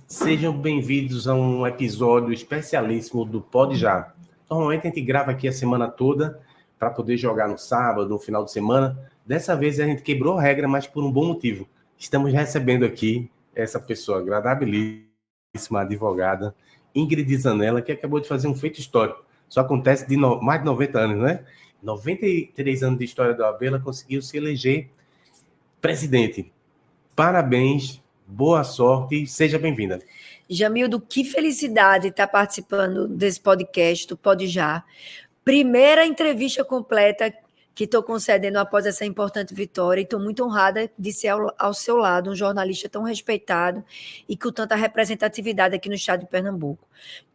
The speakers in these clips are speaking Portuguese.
Sejam bem-vindos a um episódio especialíssimo do Pode Já. Normalmente a gente grava aqui a semana toda para poder jogar no sábado, no final de semana. Dessa vez a gente quebrou a regra, mas por um bom motivo. Estamos recebendo aqui essa pessoa agradabilíssima, advogada, Ingrid Zanella, que acabou de fazer um feito histórico. Isso acontece de mais de 90 anos, né? 93 anos de história da OAB, ela conseguiu se eleger presidente. Parabéns, boa sorte e seja bem-vinda. Jamildo, que felicidade estar participando desse podcast, do Pode Já. Primeira entrevista completa que estou concedendo após essa importante vitória e estou muito honrada de ser ao seu lado, um jornalista tão respeitado e com tanta representatividade aqui no estado de Pernambuco.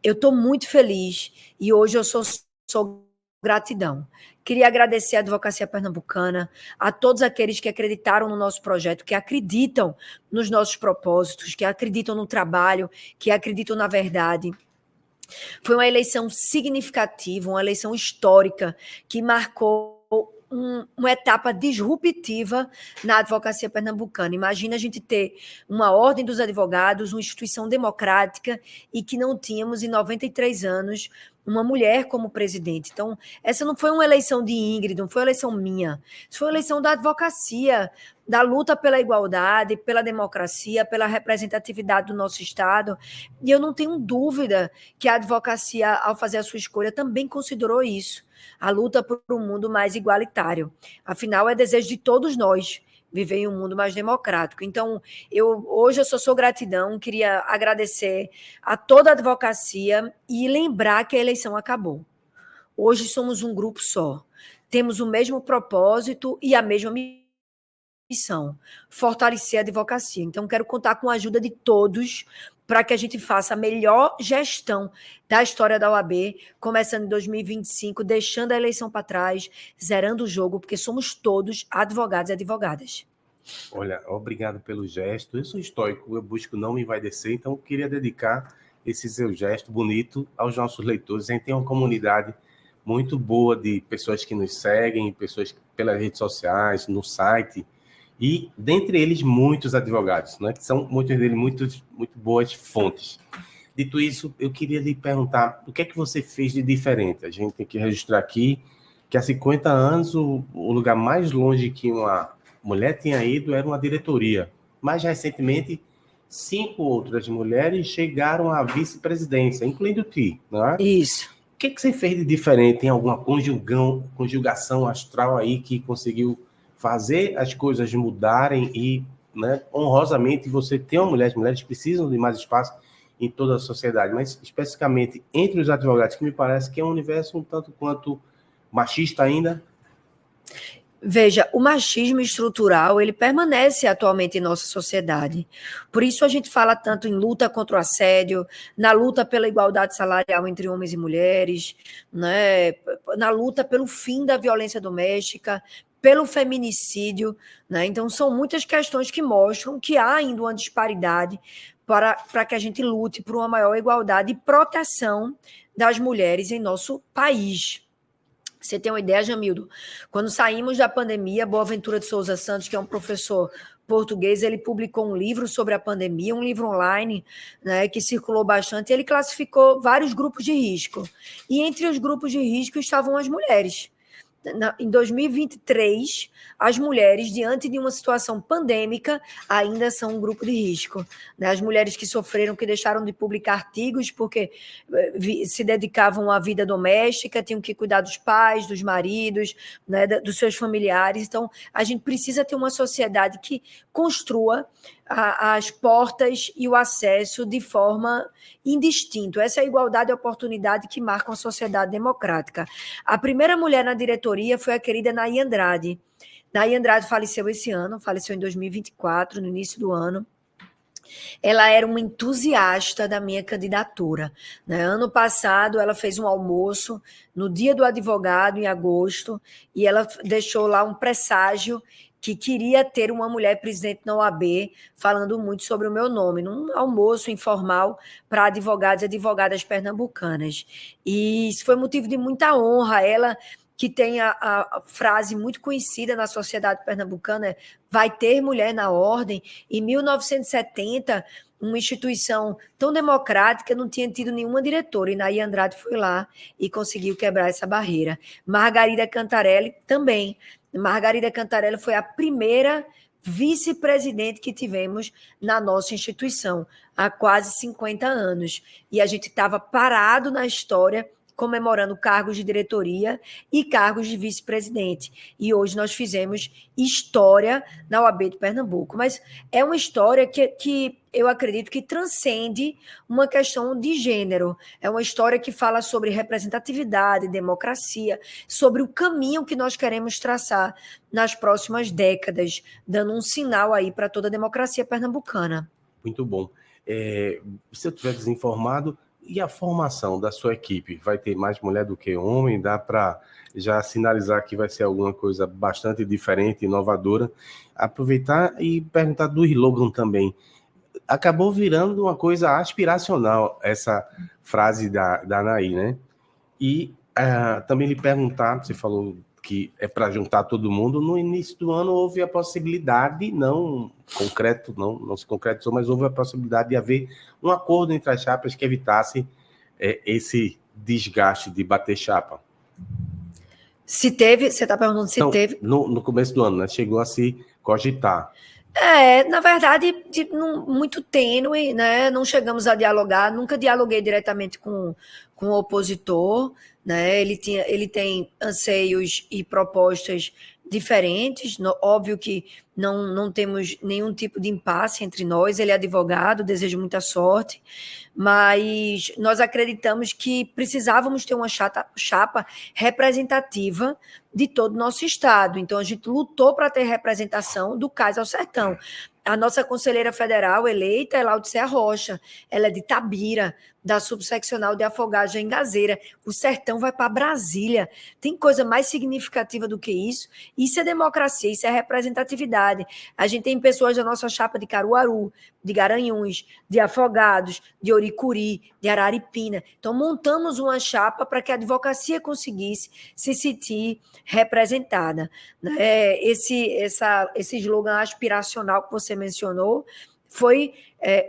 Eu estou muito feliz e hoje eu sou gratidão. Queria agradecer à Advocacia Pernambucana, a todos aqueles que acreditaram no nosso projeto, que acreditam nos nossos propósitos, que acreditam no trabalho, que acreditam na verdade. Foi uma eleição significativa, uma eleição histórica, que marcou uma etapa disruptiva na advocacia pernambucana. Imagina a gente ter uma ordem dos advogados, uma instituição democrática, e que não tínhamos, em 93 anos, uma mulher como presidente. Então, essa não foi uma eleição de Ingrid, não foi uma eleição minha. Isso foi uma eleição da advocacia, da luta pela igualdade, pela democracia, pela representatividade do nosso Estado. E eu não tenho dúvida que a advocacia, ao fazer a sua escolha, também considerou isso, a luta por um mundo mais igualitário. Afinal, é desejo de todos nós viver em um mundo mais democrático. Então, hoje eu só sou gratidão, queria agradecer a toda a advocacia e lembrar que a eleição acabou. Hoje somos um grupo só, temos o mesmo propósito e a mesma missão, fortalecer a advocacia. Então, quero contar com a ajuda de todos para que a gente faça a melhor gestão da história da OAB, começando em 2025, deixando a eleição para trás, zerando o jogo, porque somos todos advogados e advogadas. Olha, obrigado pelo gesto. Eu sou estoico, eu busco não me envaidecer, então eu queria dedicar esse seu gesto bonito aos nossos leitores. A gente tem uma comunidade muito boa de pessoas que nos seguem, pessoas pelas redes sociais, no site, e dentre eles muitos advogados, né, que são muitos deles muito boas fontes. Dito isso, eu queria lhe perguntar o que é que você fez de diferente. A gente tem que registrar aqui que há 50 anos o lugar mais longe que uma mulher tinha ido era uma diretoria. Mais recentemente, 5 outras mulheres chegaram à vice-presidência, incluindo ti, não é? Isso. O que você fez de diferente? Tem alguma conjugação astral aí que conseguiu fazer as coisas mudarem e, né, honrosamente você tem uma mulher, as mulheres precisam de mais espaço em toda a sociedade, mas especificamente entre os advogados, que me parece que é um universo um tanto quanto machista ainda? Veja, o machismo estrutural, ele permanece atualmente em nossa sociedade. Por isso a gente fala tanto em luta contra o assédio, na luta pela igualdade salarial entre homens e mulheres, né? Na luta pelo fim da violência doméstica, pelo feminicídio, né? Então são muitas questões que mostram que há ainda uma disparidade para que a gente lute por uma maior igualdade e proteção das mulheres em nosso país. Você tem uma ideia, Jamildo? Quando saímos da pandemia, Boaventura de Souza Santos, que é um professor português, ele publicou um livro sobre a pandemia, um livro online, né, que circulou bastante, e ele classificou vários grupos de risco. E entre os grupos de risco estavam as mulheres. Em 2023, as mulheres, diante de uma situação pandêmica, ainda são um grupo de risco. As mulheres que sofreram, que deixaram de publicar artigos porque se dedicavam à vida doméstica, tinham que cuidar dos pais, dos maridos, né, dos seus familiares. Então, a gente precisa ter uma sociedade que construa as portas e o acesso de forma indistinta. Essa é a igualdade e oportunidade que marca uma sociedade democrática. A primeira mulher na diretoria foi a querida Nay Andrade. Nay Andrade faleceu esse ano, faleceu em 2024, no início do ano. Ela era uma entusiasta da minha candidatura, né? Ano passado, ela fez um almoço no Dia do Advogado, em agosto, e ela deixou lá um presságio que queria ter uma mulher presidente na OAB, falando muito sobre o meu nome, num almoço informal para advogados e advogadas pernambucanas. E isso foi motivo de muita honra. Ela que tem a frase muito conhecida na sociedade pernambucana, vai ter mulher na ordem. Em 1970, uma instituição tão democrática não tinha tido nenhuma diretora, e Naí Andrade foi lá e conseguiu quebrar essa barreira. Margarida Cantarelli também. Margarida Cantarelli foi a primeira vice-presidente que tivemos na nossa instituição, há quase 50 anos. E a gente estava parado na história, comemorando cargos de diretoria e cargos de vice-presidente. E hoje nós fizemos história na OAB de Pernambuco. Mas é uma história que eu acredito que transcende uma questão de gênero. É uma história que fala sobre representatividade, democracia, sobre o caminho que nós queremos traçar nas próximas décadas, dando um sinal aí para toda a democracia pernambucana. Muito bom. Se eu estiver desinformado, e a formação da sua equipe? Vai ter mais mulher do que homem? Dá para já sinalizar que vai ser alguma coisa bastante diferente, inovadora? Aproveitar e perguntar do slogan também. Acabou virando uma coisa aspiracional essa frase da Anaí, né? E também lhe perguntar, você falou que é para juntar todo mundo, no início do ano houve a possibilidade, não se concretizou, mas houve a possibilidade de haver um acordo entre as chapas que evitasse esse desgaste de bater chapa. Se teve, você está perguntando se teve? No começo do ano, né? Chegou a se cogitar. Na verdade, muito tênue, né? Não chegamos a dialogar, nunca dialoguei diretamente com o opositor, né? Ele tem anseios e propostas diferentes, óbvio que não temos nenhum tipo de impasse entre nós, ele é advogado, desejo muita sorte, mas nós acreditamos que precisávamos ter uma chapa representativa de todo o nosso estado, então a gente lutou para ter representação do Cais ao Sertão. A nossa conselheira federal eleita é Laudicea Rocha, ela é de Tabira, da subseccional de Afogados em Gazeira. O Sertão vai para Brasília. Tem coisa mais significativa do que isso? Isso é democracia, isso é representatividade. A gente tem pessoas da nossa chapa de Caruaru, de Garanhuns, de Afogados, de Oricuri, de Araripina. Então, montamos uma chapa para que a advocacia conseguisse se sentir representada. Esse slogan aspiracional que você mencionou foi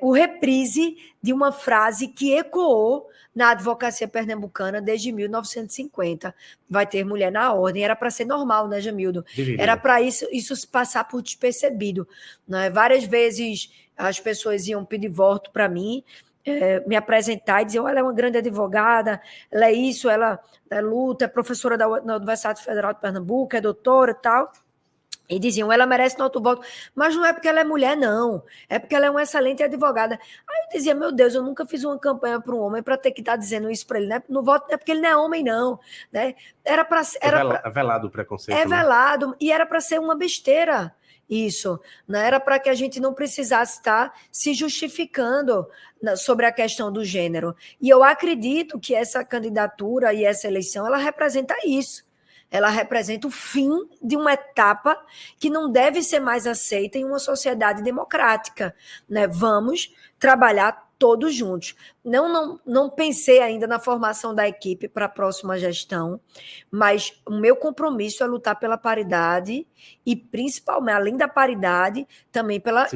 o reprise de uma frase que ecoou na advocacia pernambucana desde 1950. Vai ter mulher na ordem. Era para ser normal, né, Jamildo? Deveria. Era para isso se passar por despercebido. Né? Várias vezes as pessoas iam pedir voto para mim, me apresentar e dizer, ela é uma grande advogada, ela é isso, ela luta, é professora da Universidade Federal de Pernambuco, é doutora e tal. E diziam, ela merece nosso voto, mas não é porque ela é mulher, não. É porque ela é uma excelente advogada. Aí eu dizia, meu Deus, eu nunca fiz uma campanha para um homem para ter que estar dizendo isso para ele, né? No voto não é porque ele não é homem, não. Né? Era para é velado o preconceito. É velado, e era para ser uma besteira isso. Né? Era para que a gente não precisasse estar se justificando sobre a questão do gênero. E eu acredito que essa candidatura e essa eleição, ela representa isso. Ela representa o fim de uma etapa que não deve ser mais aceita em uma sociedade democrática. Né? Vamos trabalhar todos juntos. Não pensei ainda na formação da equipe para a próxima gestão, mas o meu compromisso é lutar pela paridade e, principalmente, além da paridade, também pela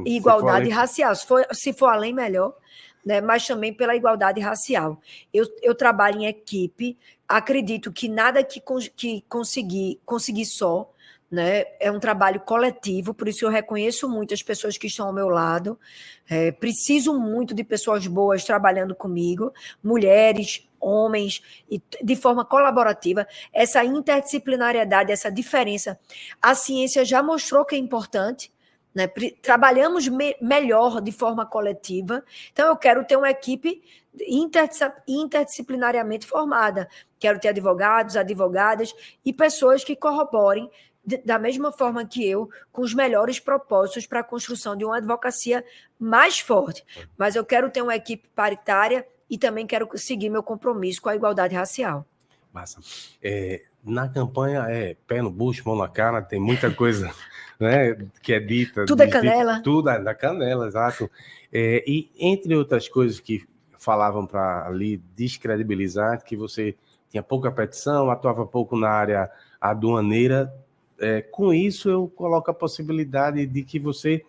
igualdade racial. Se for além, melhor. Né, mas também pela igualdade racial. Eu trabalho em equipe, acredito que nada que conseguir só, né, é um trabalho coletivo, por isso eu reconheço muito as pessoas que estão ao meu lado, preciso muito de pessoas boas trabalhando comigo, mulheres, homens, e de forma colaborativa, essa interdisciplinariedade, essa diferença, a ciência já mostrou que é importante, né? Trabalhamos melhor de forma coletiva, então eu quero ter uma equipe interdisciplinariamente formada, quero ter advogados, advogadas e pessoas que corroborem da mesma forma que eu, com os melhores propósitos para a construção de uma advocacia mais forte, mas eu quero ter uma equipe paritária e também quero seguir meu compromisso com a igualdade racial. Massa. Na campanha pé no bucho, mão na cara, tem muita coisa né, que é dita. Tudo é canela. Tudo é da canela, exato. E entre outras coisas que falavam para ali descredibilizar, que você tinha pouca petição, atuava pouco na área aduaneira. Com isso, eu coloco a possibilidade de que você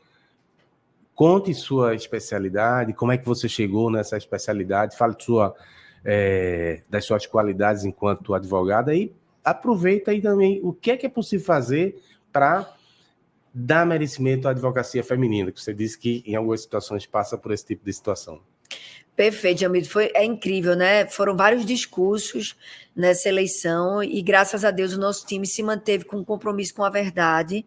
conte sua especialidade, como é que você chegou nessa especialidade, fale das suas qualidades enquanto advogada e aproveita aí também o que é possível fazer para dar merecimento à advocacia feminina, que você disse que em algumas situações passa por esse tipo de situação. Perfeito, Jamil. É incrível, né? Foram vários discursos nessa eleição e, graças a Deus, o nosso time se manteve com um compromisso com a verdade,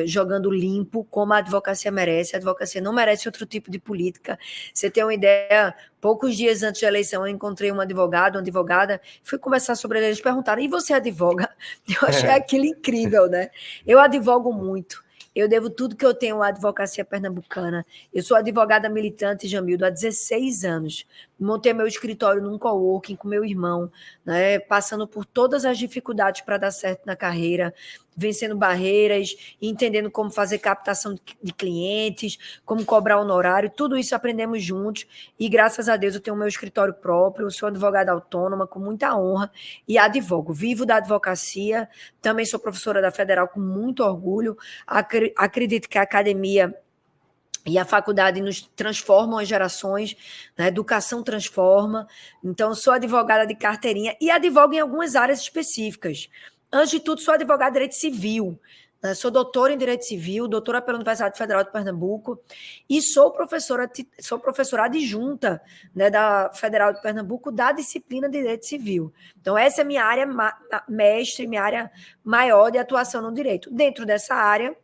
jogando limpo, como a advocacia merece. A advocacia não merece outro tipo de política. Você tem uma ideia, poucos dias antes da eleição, eu encontrei um advogado, uma advogada, fui conversar sobre ele, eles perguntaram, e você advoga? Eu achei aquilo incrível, né? Eu advogo muito. Eu devo tudo que eu tenho à advocacia pernambucana. Eu sou advogada militante, Jamildo, há 16 anos. Montei meu escritório num coworking com meu irmão, né, passando por todas as dificuldades para dar certo na carreira, vencendo barreiras, entendendo como fazer captação de clientes, como cobrar honorário, tudo isso aprendemos juntos e, graças a Deus, eu tenho meu escritório próprio, eu sou advogada autônoma com muita honra e advogo. Vivo da advocacia, também sou professora da Federal com muito orgulho, acredito que a academia e a faculdade nos transformam as gerações, a educação transforma. Então, sou advogada de carteirinha e advogo em algumas áreas específicas. Antes de tudo, sou advogada de direito civil. Sou doutora em direito civil, doutora pela Universidade Federal de Pernambuco e sou professora adjunta, né, da Federal de Pernambuco da disciplina de direito civil. Então, essa é a minha área mestre, minha área maior de atuação no direito. Dentro dessa área,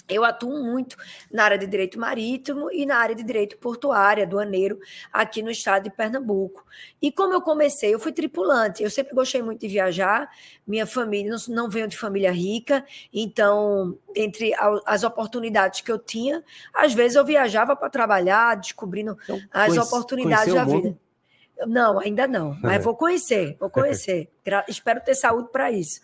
eu atuo muito na área de direito marítimo e na área de direito portuário, aduaneiro, aqui no estado de Pernambuco. E como eu comecei, eu fui tripulante, eu sempre gostei muito de viajar, minha família, não venho de família rica, então, entre as oportunidades que eu tinha, às vezes eu viajava para trabalhar, descobrindo as oportunidades da vida. Não, ainda não, mas vou conhecer. Espero ter saúde para isso.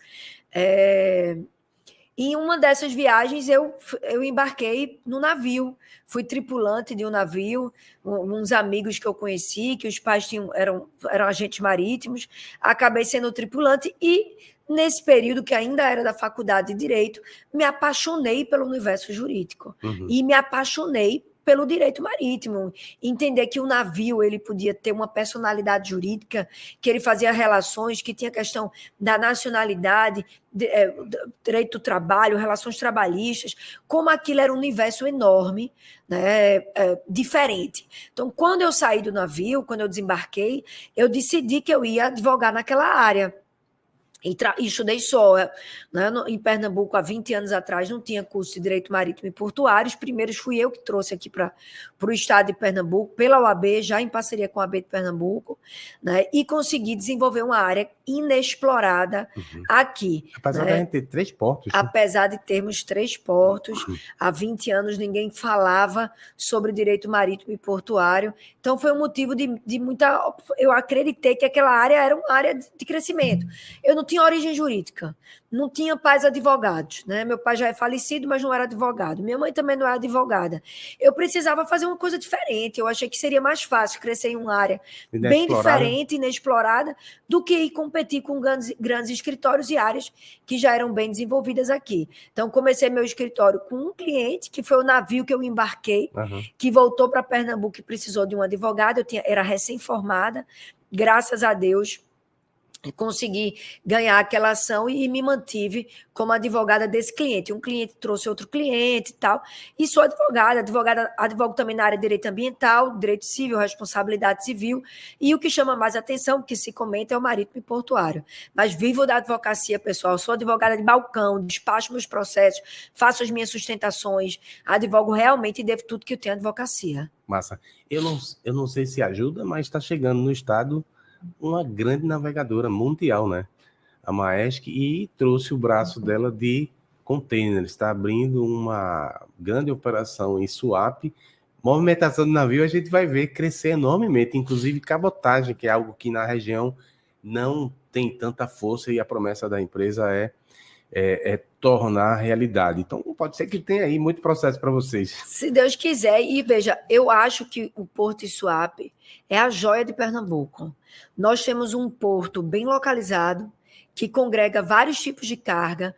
Em uma dessas viagens, eu embarquei no navio, fui tripulante de um navio, uns amigos que eu conheci, que os pais eram agentes marítimos, acabei sendo tripulante e, nesse período que ainda era da faculdade de Direito, me apaixonei pelo universo jurídico e me apaixonei pelo direito marítimo, entender que o navio ele podia ter uma personalidade jurídica, que ele fazia relações, que tinha questão da nacionalidade, direito do trabalho, relações trabalhistas, como aquilo era um universo enorme, né, diferente. Então, quando eu saí do navio, quando eu desembarquei, eu decidi que eu ia advogar naquela área. E estudei só, né? Em Pernambuco, há 20 anos atrás, não tinha curso de Direito Marítimo e Portuário. Os primeiros fui eu que trouxe aqui para o estado de Pernambuco, pela UAB, já em parceria com a AB de Pernambuco, né? E consegui desenvolver uma área inexplorada aqui. Apesar, né, da gente ter 3 portos. Apesar de termos 3 portos, há 20 anos ninguém falava sobre Direito Marítimo e Portuário. Então, foi um motivo de muita... Eu acreditei que aquela área era uma área de crescimento. Eu não tinha origem jurídica, não tinha pais advogados, né? Meu pai já é falecido, mas não era advogado. Minha mãe também não era advogada. Eu precisava fazer uma coisa diferente. Eu achei que seria mais fácil crescer em uma área bem diferente, inexplorada, do que ir competir com grandes escritórios e áreas que já eram bem desenvolvidas aqui. Então, comecei meu escritório com um cliente, que foi o navio que eu embarquei, que voltou para Pernambuco e precisou de um advogado. Era recém-formada, graças a Deus, consegui ganhar aquela ação e me mantive como advogada desse cliente. Um cliente trouxe outro cliente e tal, e sou advogo também na área de direito ambiental, direito civil, responsabilidade civil, e o que chama mais atenção, que se comenta, é o marítimo e portuário. Mas vivo da advocacia, pessoal, sou advogada de balcão, despacho meus processos, faço as minhas sustentações, advogo realmente e devo tudo que eu tenho à advocacia. Massa. Eu não sei se ajuda, mas está chegando no estado uma grande navegadora mundial, né? A Maersk, e trouxe o braço dela de containers. Está abrindo uma grande operação em Suape. Movimentação do navio a gente vai ver crescer enormemente, inclusive cabotagem, que é algo que na região não tem tanta força, e a promessa da empresa é tornar realidade. Então, pode ser que tenha aí muito processo para vocês. Se Deus quiser. E veja, eu acho que o Porto Isuape é a joia de Pernambuco. Nós temos um porto bem localizado, que congrega vários tipos de carga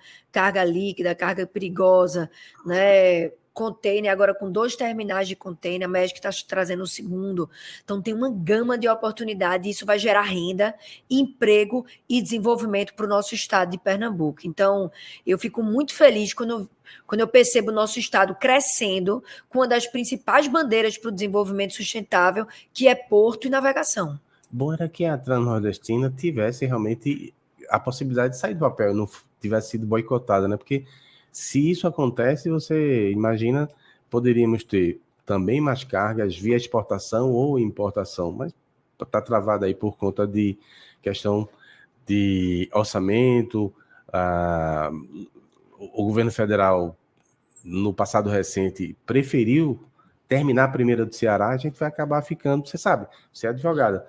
líquida, carga perigosa, né? Container, agora com 2 terminais de container, a México está trazendo o segundo. Então, tem uma gama de oportunidades, e isso vai gerar renda, emprego e desenvolvimento para o nosso estado de Pernambuco. Então, eu fico muito feliz quando eu percebo o nosso estado crescendo com uma das principais bandeiras para o desenvolvimento sustentável, que é porto e navegação. Bom era que a Transnordestina tivesse realmente a possibilidade de sair do papel, não tivesse sido boicotada, né? Porque se isso acontece, você imagina, poderíamos ter também mais cargas via exportação ou importação, mas está travado aí por conta de questão de orçamento. O governo federal, no passado recente, preferiu terminar a primeira do Ceará, a gente vai acabar ficando, você sabe, você é advogada,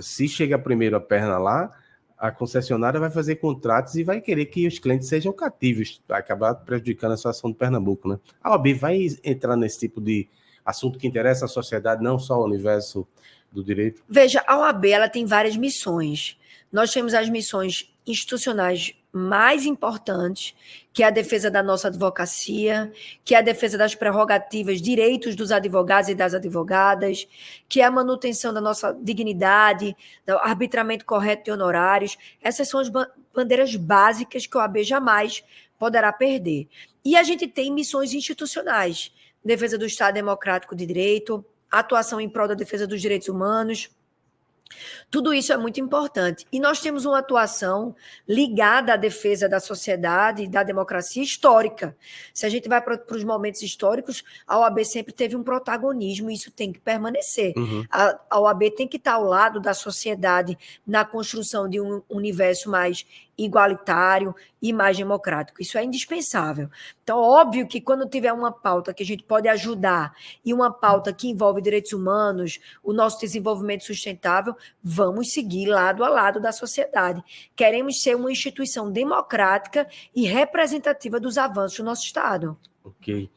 se chega primeiro a perna lá, a concessionária vai fazer contratos e vai querer que os clientes sejam cativos, vai acabar prejudicando a situação do Pernambuco, né? A OAB vai entrar nesse tipo de assunto que interessa a sociedade, não só o universo do direito? Veja, a OAB ela tem várias missões. Nós temos as missões institucionais mais importantes, que é a defesa da nossa advocacia, que é a defesa das prerrogativas, direitos dos advogados e das advogadas, que é a manutenção da nossa dignidade, do arbitramento correto de honorários. Essas são as bandeiras básicas que a OAB jamais poderá perder. E a gente tem missões institucionais, defesa do Estado Democrático de Direito, atuação em prol da defesa dos direitos humanos. Tudo isso é muito importante. E nós temos uma atuação ligada à defesa da sociedade e da democracia histórica. Se a gente vai para os momentos históricos, a OAB sempre teve um protagonismo e isso tem que permanecer. Uhum. A OAB tem que estar ao lado da sociedade na construção de um universo mais igualitário e mais democrático. Isso é indispensável. Então, óbvio que quando tiver uma pauta que a gente pode ajudar e uma pauta que envolve direitos humanos, o nosso desenvolvimento sustentável, vamos seguir lado a lado da sociedade. Queremos ser uma instituição democrática e representativa dos avanços do nosso Estado. Ok.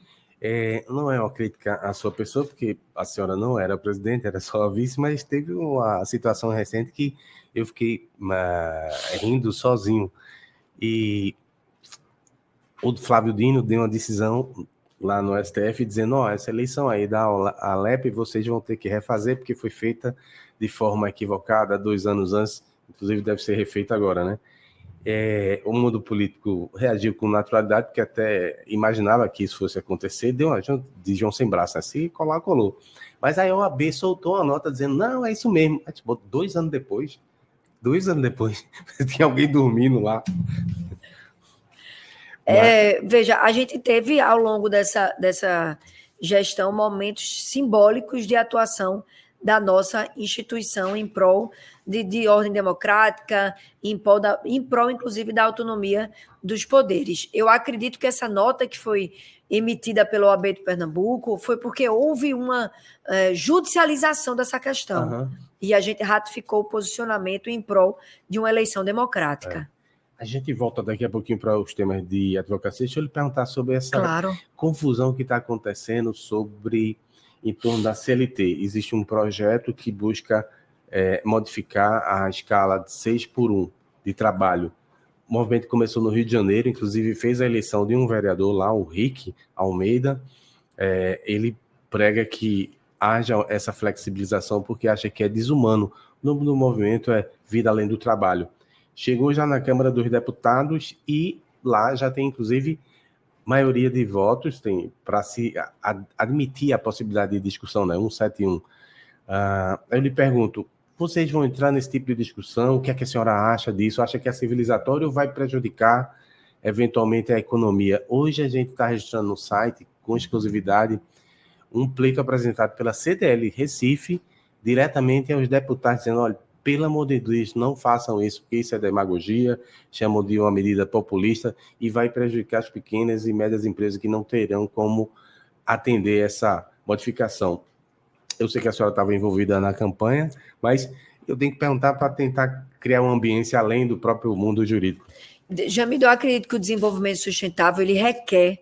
Não é uma crítica à sua pessoa, porque a senhora não era presidente, era só a vice, mas teve uma situação recente que eu fiquei rindo sozinho. E o Flávio Dino deu uma decisão lá no STF dizendo, essa eleição aí da Alep vocês vão ter que refazer, porque foi feita de forma equivocada 2 anos antes, inclusive deve ser refeita agora, né? O mundo político reagiu com naturalidade, porque até imaginava que isso fosse acontecer, deu uma de João sem braço, assim, colar, colou. Mas a OAB soltou uma nota dizendo, não, é isso mesmo. Aí, tipo, 2 anos depois, tinha alguém dormindo lá. Veja, a gente teve, ao longo dessa gestão, momentos simbólicos de atuação da nossa instituição em prol de ordem democrática, em prol, inclusive, da autonomia dos poderes. Eu acredito que essa nota que foi emitida pela OAB de Pernambuco foi porque houve uma judicialização dessa questão. Uhum. E a gente ratificou o posicionamento em prol de uma eleição democrática. A gente volta daqui a pouquinho para os temas de advocacia. Deixa eu lhe perguntar sobre essa confusão que está acontecendo em torno da CLT. Existe um projeto que busca modificar a escala de 6:1 de trabalho. O movimento começou no Rio de Janeiro, inclusive fez a eleição de um vereador lá, o Rick Almeida. Ele prega que haja essa flexibilização porque acha que é desumano. O nome do movimento é Vida Além do Trabalho. Chegou já na Câmara dos Deputados e lá já tem, inclusive, maioria de votos para se admitir a possibilidade de discussão, né? 171. Eu lhe pergunto, vocês vão entrar nesse tipo de discussão? O que é que a senhora acha disso? Acha que é civilizatório ou vai prejudicar, eventualmente, a economia? Hoje a gente está registrando no site, com exclusividade, um pleito apresentado pela CDL Recife, diretamente aos deputados, dizendo, olha, pelo amor de Deus, não façam isso, porque isso é demagogia, chamam de uma medida populista e vai prejudicar as pequenas e médias empresas que não terão como atender essa modificação. Eu sei que a senhora estava envolvida na campanha, mas eu tenho que perguntar para tentar criar uma ambiência além do próprio mundo jurídico. Jamil, eu acredito que o desenvolvimento sustentável ele requer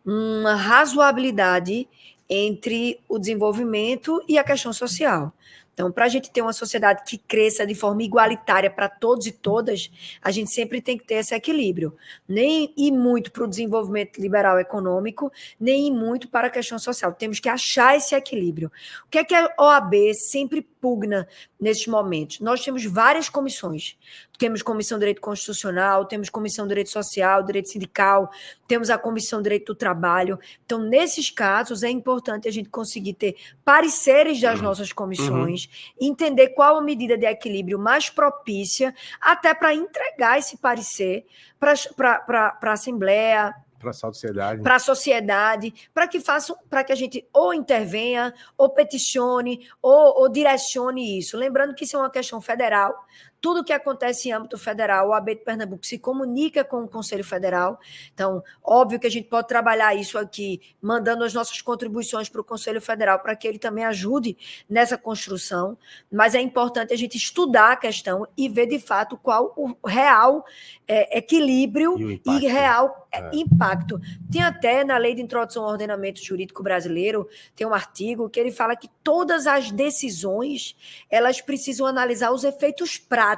uma razoabilidade entre o desenvolvimento e a questão social. Então, para a gente ter uma sociedade que cresça de forma igualitária para todos e todas, a gente sempre tem que ter esse equilíbrio. Nem ir muito para o desenvolvimento liberal econômico, nem ir muito para a questão social. Temos que achar esse equilíbrio. O que é que a OAB sempre pugna nesses momentos? Nós temos várias comissões. Temos Comissão de Direito Constitucional, temos Comissão de Direito Social, Direito Sindical, temos a Comissão de Direito do Trabalho. Então, nesses casos, é importante a gente conseguir ter pareceres das nossas comissões, entender qual a medida de equilíbrio mais propícia, até para entregar esse parecer para a Assembleia, para a sociedade, para que façam, para que a gente ou intervenha, ou peticione, ou direcione isso. Lembrando que isso é uma questão federal. Tudo que acontece em âmbito federal, o AB de Pernambuco se comunica com o Conselho Federal. Então, óbvio que a gente pode trabalhar isso aqui, mandando as nossas contribuições para o Conselho Federal, para que ele também ajude nessa construção, mas é importante a gente estudar a questão e ver, de fato, qual o real equilíbrio e real impacto. Tem até na Lei de Introdução ao Ordenamento Jurídico Brasileiro, tem um artigo que ele fala que todas as decisões, elas precisam analisar os efeitos práticos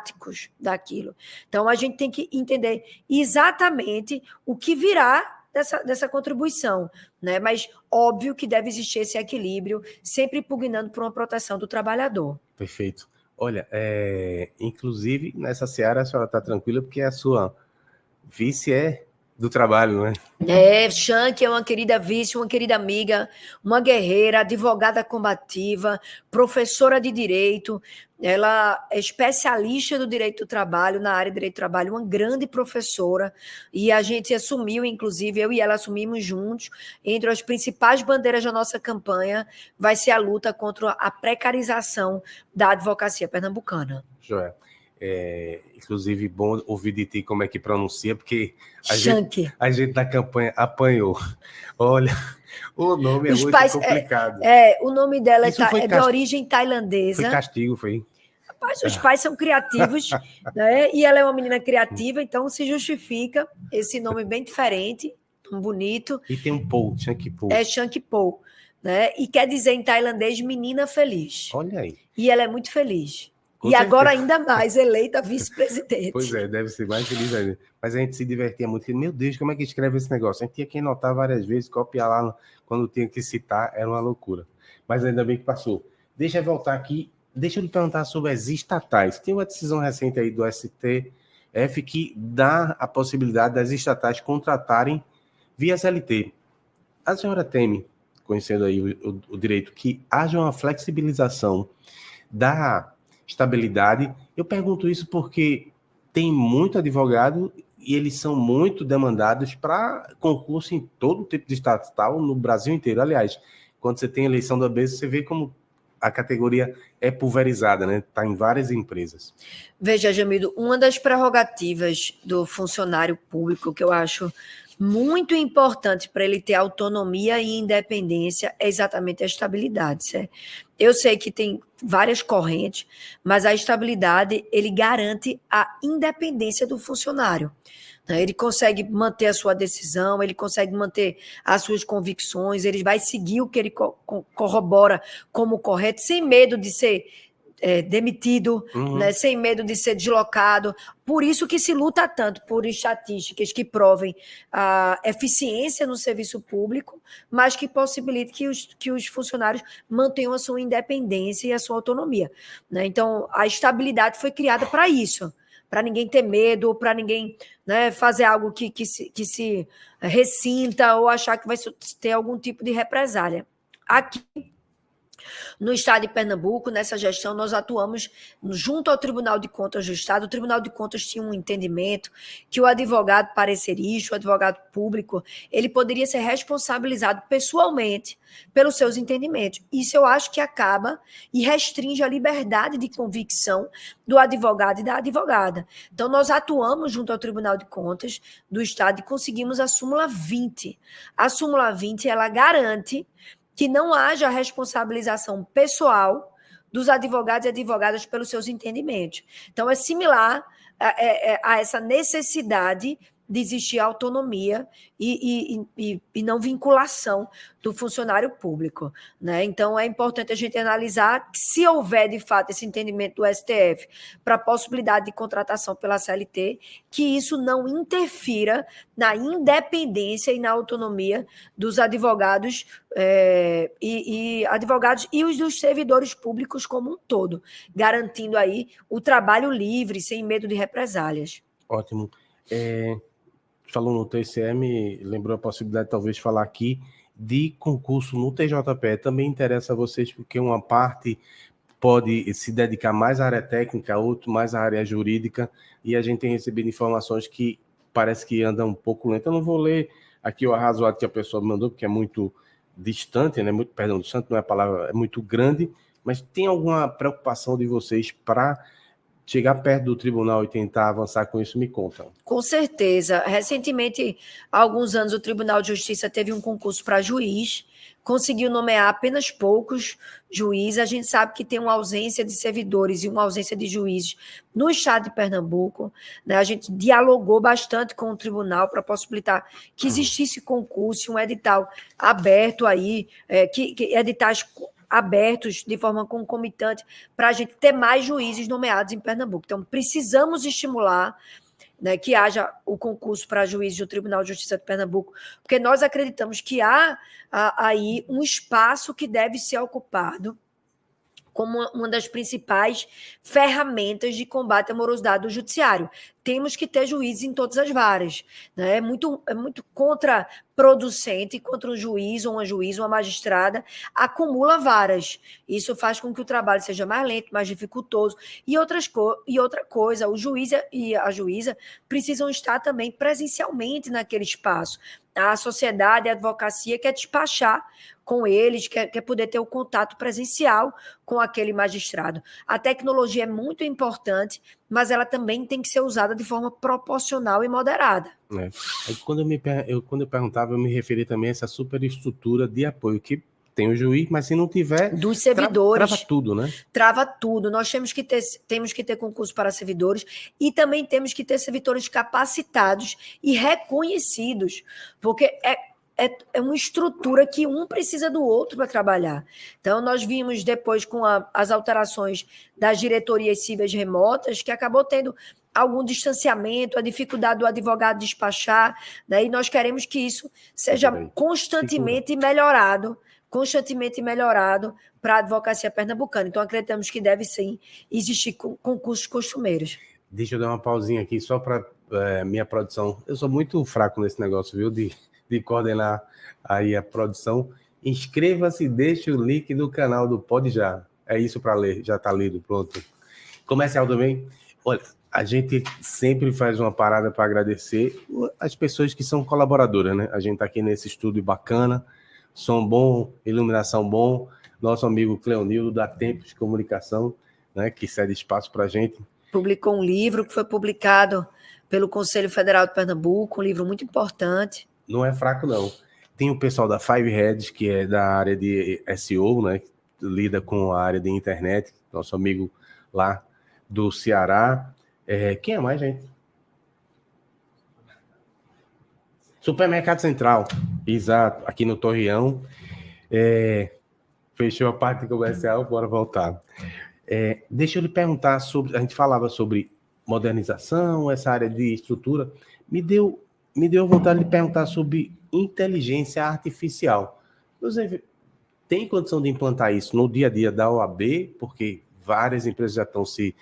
daquilo. Então, a gente tem que entender exatamente o que virá dessa contribuição, né? Mas óbvio que deve existir esse equilíbrio, sempre pugnando por uma proteção do trabalhador. Perfeito. Olha, inclusive, nessa seara a senhora está tranquila, porque a sua vice é do trabalho, não é? Shank é uma querida vice, uma querida amiga, uma guerreira, advogada combativa, professora de direito. Ela é especialista do direito do trabalho, na área de direito do trabalho, uma grande professora, e a gente assumiu, inclusive, eu e ela assumimos juntos, entre as principais bandeiras da nossa campanha, vai ser a luta contra a precarização da advocacia pernambucana. Joia. Inclusive, bom ouvir de ti como é que pronuncia, porque a gente na campanha apanhou. Olha, o nome é muito complicado. O nome dela é de origem tailandesa. Foi castigo, foi? Rapaz, os pais são criativos, né? E ela é uma menina criativa, então se justifica esse nome bem diferente, bonito. E tem um Po, Shank Po. Shank Po, né? E quer dizer em tailandês menina feliz. Olha aí. E ela é muito feliz. Agora ainda mais, eleita vice-presidente. Pois é, deve ser mais feliz ainda. Mas a gente se divertia muito. Meu Deus, como é que escreve esse negócio? A gente tinha que anotar várias vezes, copiar lá quando tinha que citar, era uma loucura. Mas ainda bem que passou. Deixa eu voltar aqui. Deixa eu lhe perguntar sobre as estatais. Tem uma decisão recente aí do STF que dá a possibilidade das estatais contratarem via CLT. A senhora teme, conhecendo aí o direito, que haja uma flexibilização da estabilidade? Eu pergunto isso porque tem muito advogado e eles são muito demandados para concurso em todo tipo de estatal no Brasil inteiro. Aliás, quando você tem eleição da OAB, você vê como a categoria é pulverizada, né? Está em várias empresas. Veja, Jamildo, uma das prerrogativas do funcionário público que eu acho muito importante para ele ter autonomia e independência é exatamente a estabilidade, certo? Eu sei que tem várias correntes, mas a estabilidade, ele garante a independência do funcionário. Ele consegue manter a sua decisão, ele consegue manter as suas convicções, ele vai seguir o que ele corrobora como correto, sem medo de ser demitido, né, sem medo de ser deslocado. Por isso que se luta tanto por estatísticas que provem a eficiência no serviço público, mas que possibilite que os funcionários mantenham a sua independência e a sua autonomia, né? Então, a estabilidade foi criada para isso, para ninguém ter medo, para ninguém, né, fazer algo que se ressinta ou achar que vai ter algum tipo de represália. Aqui, no Estado de Pernambuco, nessa gestão, nós atuamos junto ao Tribunal de Contas do Estado. O Tribunal de Contas tinha um entendimento que o advogado parecerista, o advogado público, ele poderia ser responsabilizado pessoalmente pelos seus entendimentos. Isso eu acho que acaba e restringe a liberdade de convicção do advogado e da advogada. Então, nós atuamos junto ao Tribunal de Contas do Estado e conseguimos a súmula 20. A súmula 20, ela garante que não haja responsabilização pessoal dos advogados e advogadas pelos seus entendimentos. Então, é similar a essa necessidade de existir autonomia e não vinculação do funcionário público, né? Então, é importante a gente analisar que, se houver, de fato, esse entendimento do STF para a possibilidade de contratação pela CLT, que isso não interfira na independência e na autonomia dos advogados advogados e os dos servidores públicos como um todo, garantindo aí o trabalho livre, sem medo de represálias. Ótimo. Falou no TCM, lembrou a possibilidade de talvez falar aqui de concurso no TJPE. Também interessa a vocês, porque uma parte pode se dedicar mais à área técnica, outra mais à área jurídica, e a gente tem recebido informações que parece que andam um pouco lento. Eu não vou ler aqui o arrazoado que a pessoa me mandou, porque é muito distante, né? Distante não é a palavra, é muito grande, mas tem alguma preocupação de vocês para chegar perto do tribunal e tentar avançar com isso? Me conta. Com certeza. Recentemente, há alguns anos, o Tribunal de Justiça teve um concurso para juiz, conseguiu nomear apenas poucos juízes. A gente sabe que tem uma ausência de servidores e uma ausência de juízes no estado de Pernambuco, né? A gente dialogou bastante com o tribunal para possibilitar que existisse concurso, um edital aberto aí, que editais abertos de forma concomitante para a gente ter mais juízes nomeados em Pernambuco. Então, precisamos estimular, né, que haja o concurso para juízes do Tribunal de Justiça de Pernambuco, porque nós acreditamos que há aí um espaço que deve ser ocupado como uma das principais ferramentas de combate à morosidade do judiciário. Temos que ter juízes em todas as varas, né? É muito contraproducente contra um juiz ou uma juíza, uma magistrada, acumula varas. Isso faz com que o trabalho seja mais lento, mais dificultoso. E outra coisa, o juiz e a juíza precisam estar também presencialmente naquele espaço. A sociedade, a advocacia quer despachar com eles, quer poder ter o contato presencial com aquele magistrado. A tecnologia é muito importante, mas ela também tem que ser usada de forma proporcional e moderada. Quando eu perguntava, eu me referi também a essa superestrutura de apoio, que tem o juiz, mas se não tiver... Dos servidores. Trava tudo, né? Trava tudo. Nós temos que ter concurso para servidores e também temos que ter servidores capacitados e reconhecidos, porque é uma estrutura que um precisa do outro para trabalhar. Então, nós vimos depois, com as alterações das diretorias cíveis remotas, que acabou tendo algum distanciamento, a dificuldade do advogado despachar, né? E nós queremos que isso seja constantemente melhorado para a advocacia pernambucana. Então, acreditamos que deve, sim, existir concursos costumeiros. Deixa eu dar uma pausinha aqui, só para minha produção. Eu sou muito fraco nesse negócio, viu, de coordenar aí a produção. Inscreva-se, deixe o link do canal do Pode Já. É isso para ler, já está lido, pronto. Comercial também. Olha, a gente sempre faz uma parada para agradecer as pessoas que são colaboradoras, né? A gente está aqui nesse estúdio bacana, som bom, iluminação bom. Nosso amigo Cleonildo, da Tempos de Comunicação, né, que cede espaço para a gente. Publicou um livro que foi publicado pelo Conselho Federal de Pernambuco, um livro muito importante. Não é fraco, não. Tem o pessoal da Five Heads, que é da área de SEO, né, que lida com a área de internet, nosso amigo lá do Ceará. Quem é mais, gente? Supermercado Central, exato, aqui no Torreão. Fechou a parte comercial, bora voltar. Deixa eu lhe perguntar sobre... A gente falava sobre modernização, essa área de estrutura. Me deu vontade de perguntar sobre inteligência artificial. Você tem condição de implantar isso no dia a dia da OAB? Porque várias empresas já estão se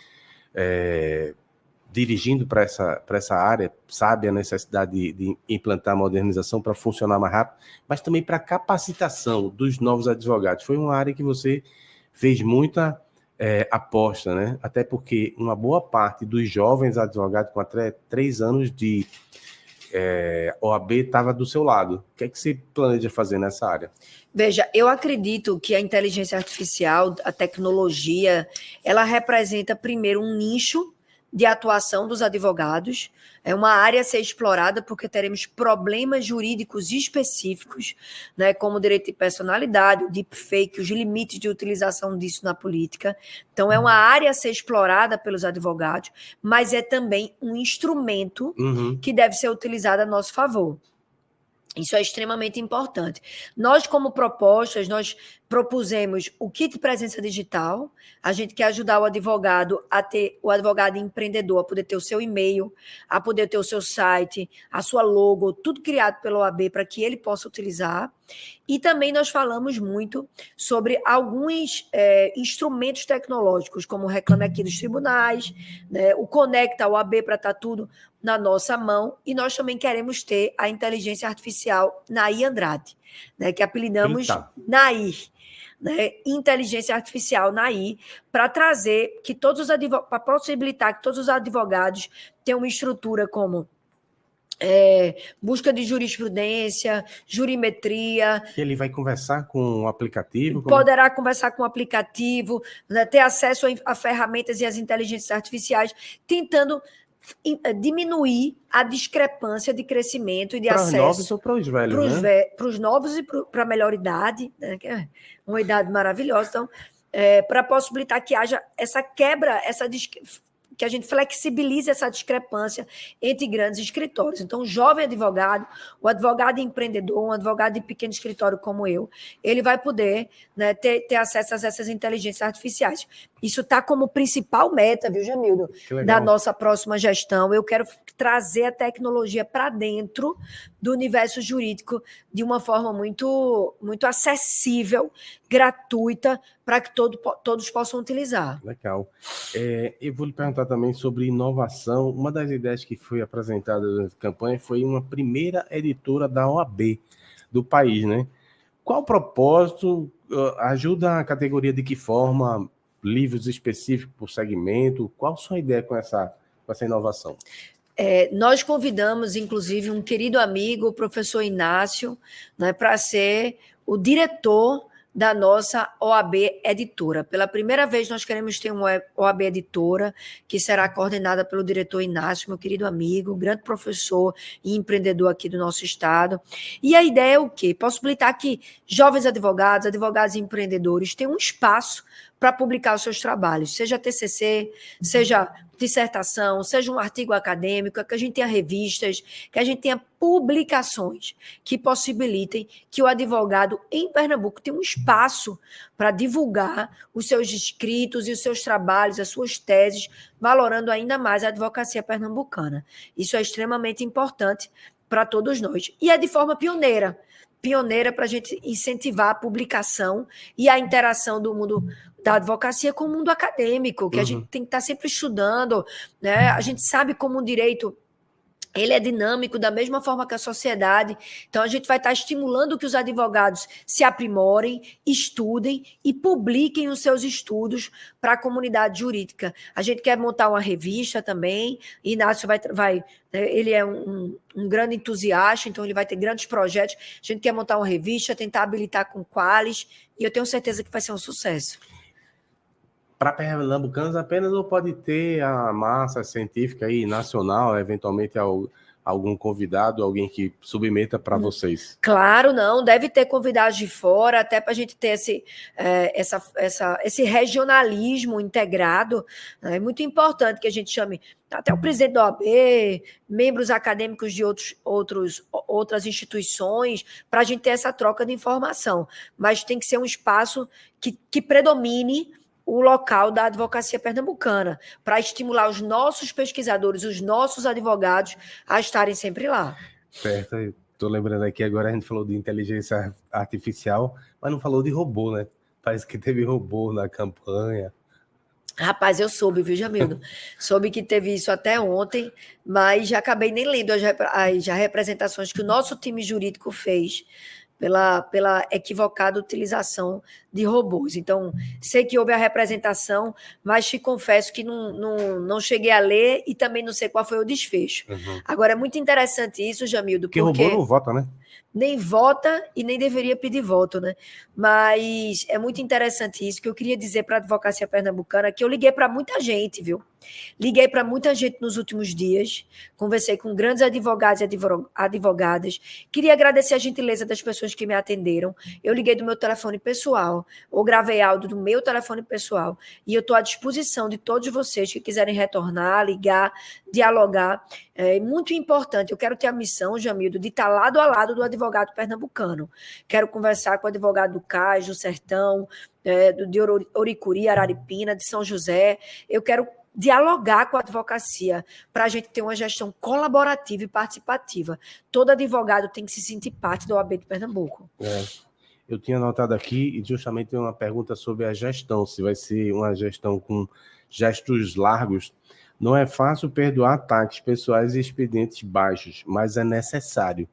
dirigindo para essa área, sabe a necessidade de implantar a modernização para funcionar mais rápido, mas também para a capacitação dos novos advogados. Foi uma área que você fez muita aposta, né? Até porque uma boa parte dos jovens advogados com até 3 anos de OAB estava do seu lado. O que é que você planeja fazer nessa área? Veja, eu acredito que a inteligência artificial, a tecnologia, ela representa primeiro um nicho de atuação dos advogados, é uma área a ser explorada porque teremos problemas jurídicos específicos, né, como o direito de personalidade, o deepfake, os limites de utilização disso na política. Então, é uma área a ser explorada pelos advogados, mas é também um instrumento que deve ser utilizado a nosso favor. Isso é extremamente importante. Nós, como propostas, nós propusemos o kit de presença digital. A gente quer ajudar o advogado empreendedor a poder ter o seu e-mail, a poder ter o seu site, a sua logo, tudo criado pela OAB para que ele possa utilizar. E também nós falamos muito sobre alguns instrumentos tecnológicos, como o Reclame Aqui dos tribunais, né, o Conecta OAB para estar tudo na nossa mão, e nós também queremos ter a inteligência artificial Nair Andrade, né, que apelidamos Nair, né, inteligência artificial Nair, para trazer que para possibilitar que todos os advogados tenham uma estrutura como busca de jurisprudência, jurimetria. Que ele vai conversar com o aplicativo? Poderá conversar com o aplicativo, né, ter acesso a ferramentas e as inteligências artificiais, tentando diminuir a discrepância de crescimento e de acesso. Para os novos ou para os velhos, né? Para os novos e para a melhor idade, né, que é uma idade maravilhosa. Então, para possibilitar que haja essa quebra, que a gente flexibilize essa discrepância entre grandes escritórios. Então, o jovem advogado, o advogado empreendedor, um advogado de pequeno escritório como eu, ele vai poder, né, ter acesso a essas inteligências artificiais. Isso está como principal meta, viu, Jamildo, da nossa próxima gestão. Eu quero trazer a tecnologia para dentro do universo jurídico de uma forma muito, muito acessível, gratuita, para que todos possam utilizar. Legal. Eu vou lhe perguntar também sobre inovação. Uma das ideias que foi apresentada durante a campanha foi uma primeira editora da OAB do país, né? Qual o propósito? Ajuda a categoria de que forma? Livros específicos por segmento? Qual a sua ideia com essa inovação? Nós convidamos, inclusive, um querido amigo, o professor Inácio, né, para ser o diretor da nossa OAB Editora. Pela primeira vez, nós queremos ter uma OAB Editora, que será coordenada pelo diretor Inácio, meu querido amigo, grande professor e empreendedor aqui do nosso estado. E a ideia é o quê? Possibilitar que jovens advogados e empreendedores tenham um espaço para publicar os seus trabalhos, seja TCC, seja dissertação, seja um artigo acadêmico, que a gente tenha revistas, que a gente tenha publicações que possibilitem que o advogado em Pernambuco tenha um espaço para divulgar os seus escritos e os seus trabalhos, as suas teses, valorando ainda mais a advocacia pernambucana. Isso é extremamente importante para todos nós. E é de forma pioneira para a gente incentivar a publicação e a interação do mundo da advocacia com o mundo acadêmico, que a gente tem que estar sempre estudando, né? A gente sabe como o direito ele é dinâmico da mesma forma que a sociedade, então a gente vai estar estimulando que os advogados se aprimorem, estudem e publiquem os seus estudos para a comunidade jurídica. A gente quer montar uma revista também, Inácio vai ele é um grande entusiasta, então ele vai ter grandes projetos. A gente quer montar uma revista, tentar habilitar com Qualis, e eu tenho certeza que vai ser um sucesso. Para pernambucanos apenas, ou pode ter a massa científica aí, nacional, eventualmente algum convidado, alguém que submeta para vocês? Claro, não. Deve ter convidados de fora, até para a gente ter esse regionalismo integrado. É muito importante que a gente chame até o presidente da OAB, membros acadêmicos de outras instituições, para a gente ter essa troca de informação. Mas tem que ser um espaço que predomine o local da advocacia pernambucana, para estimular os nossos pesquisadores, os nossos advogados a estarem sempre lá. Certo, estou lembrando aqui agora, a gente falou de inteligência artificial, mas não falou de robô, né? Parece que teve robô na campanha. Rapaz, eu soube, viu, Jamildo? Soube que teve isso até ontem, mas já acabei nem lendo as representações que o nosso time jurídico fez pela equivocada utilização de robôs. Então, sei que houve a representação, mas te confesso que não cheguei a ler e também não sei qual foi o desfecho. Agora, é muito interessante isso, Jamildo, porque robô não vota, né? nem vota e nem deveria pedir voto, né? Mas é muito interessante isso, que eu queria dizer para a advocacia pernambucana, que eu liguei para muita gente, viu? Liguei para muita gente nos últimos dias, conversei com grandes advogados e advogadas, queria agradecer a gentileza das pessoas que me atenderam. Eu liguei do meu telefone pessoal, ou gravei áudio do meu telefone pessoal, e eu estou à disposição de todos vocês que quiserem retornar, ligar, dialogar. É muito importante, eu quero ter a missão, Jamildo, de estar lado a lado do advogado pernambucano. Quero conversar com o advogado do Cais, do Sertão, de Oricuri, Araripina, de São José. Eu quero dialogar com a advocacia para a gente ter uma gestão colaborativa e participativa. Todo advogado tem que se sentir parte da OAB de Pernambuco. Eu tinha anotado aqui e justamente uma pergunta sobre a gestão, se vai ser uma gestão com gestos largos. Não é fácil perdoar ataques pessoais e expedientes baixos, mas é necessário.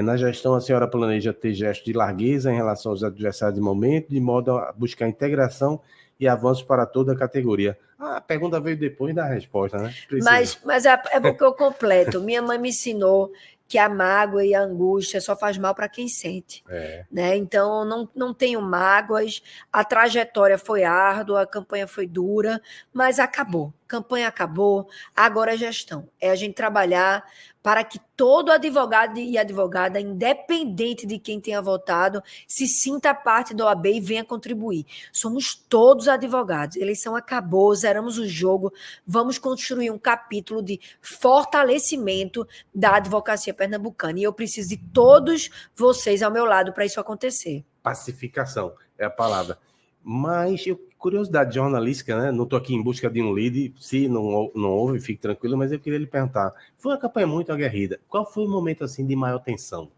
Na gestão, a senhora planeja ter gestos de largueza em relação aos adversários de momento, de modo a buscar integração e avanços para toda a categoria. A pergunta veio depois da resposta, né? Mas é porque eu completo. Minha mãe me ensinou que a mágoa e a angústia só faz mal para quem sente. Né? Então, não tenho mágoas, a trajetória foi árdua, a campanha foi dura, mas acabou. A campanha acabou, agora é gestão. É a gente trabalhar para que todo advogado e advogada, independente de quem tenha votado, se sinta parte da OAB e venha contribuir. Somos todos advogados. A eleição acabou, zeramos o jogo, vamos construir um capítulo de fortalecimento da advocacia pernambucana. E eu preciso de todos vocês ao meu lado para isso acontecer. Pacificação é a palavra. Mas, curiosidade jornalística, né? Não estou aqui em busca de um lead, se não houve, fique tranquilo, mas eu queria lhe perguntar, foi uma campanha muito aguerrida, qual foi o momento assim de maior tensão?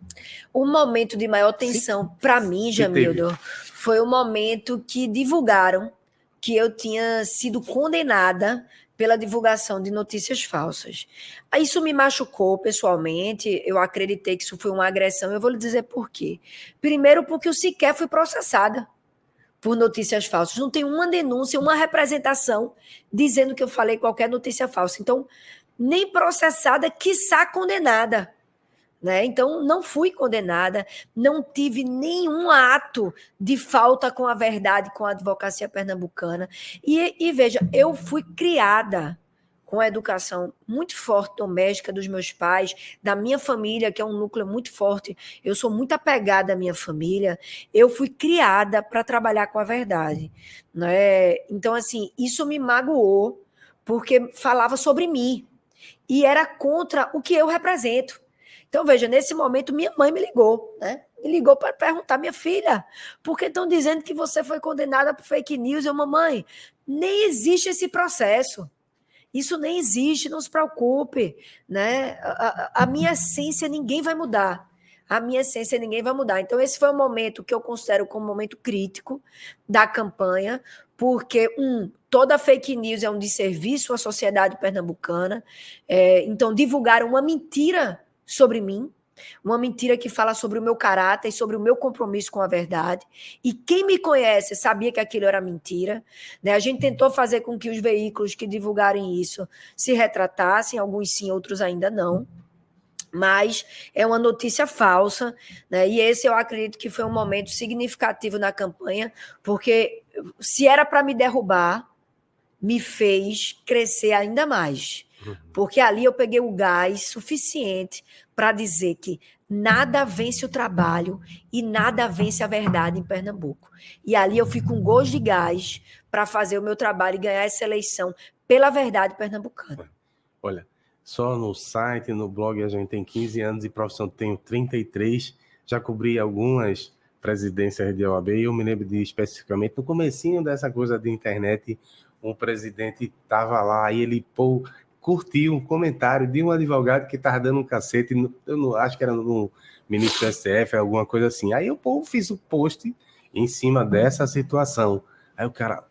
O momento de maior tensão, para mim, Jamildo, foi o momento que divulgaram que eu tinha sido condenada pela divulgação de notícias falsas. Isso me machucou pessoalmente, eu acreditei que isso foi uma agressão, eu vou lhe dizer por quê. Primeiro, porque eu sequer fui processada por notícias falsas. Não tem uma denúncia, uma representação dizendo que eu falei qualquer notícia falsa. Então, nem processada, quiçá condenada. Né? Então, não fui condenada, não tive nenhum ato de falta com a verdade, com a advocacia pernambucana. E veja, eu fui criada com a educação muito forte doméstica dos meus pais, da minha família, que é um núcleo muito forte. Eu sou muito apegada à minha família. Eu fui criada para trabalhar com a verdade. Né? Então, assim, isso me magoou, porque falava sobre mim. E era contra o que eu represento. Então, veja, nesse momento, minha mãe me ligou, né? Me ligou para perguntar, minha filha, por que estão dizendo que você foi condenada por fake news? Eu, mamãe, nem existe esse processo. Isso nem existe, não se preocupe, né? A minha essência ninguém vai mudar. A minha essência ninguém vai mudar. Então, esse foi um momento que eu considero como um momento crítico da campanha, porque, toda fake news é um desserviço à sociedade pernambucana. Então, divulgaram uma mentira sobre mim, uma mentira que fala sobre o meu caráter e sobre o meu compromisso com a verdade. E quem me conhece sabia que aquilo era mentira. Né? A gente tentou fazer com que os veículos que divulgarem isso se retratassem, alguns sim, outros ainda não. Mas é uma notícia falsa, né? E esse eu acredito que foi um momento significativo na campanha, porque se era para me derrubar, me fez crescer ainda mais. Porque ali eu peguei o gás suficiente para dizer que nada vence o trabalho e nada vence a verdade em Pernambuco. E ali eu fui com gosto de gás para fazer o meu trabalho e ganhar essa eleição pela verdade pernambucana. Olha, só no site, no blog, a gente tem 15 anos de profissão, tenho 33, já cobri algumas presidências de OAB e eu me lembro de, especificamente, no comecinho dessa coisa de internet, um presidente estava lá e ele curtiu um comentário de um advogado que estava dando um cacete, eu não, acho que era no ministro do STF, alguma coisa assim. Aí o povo fez o post em cima dessa situação. Aí o cara,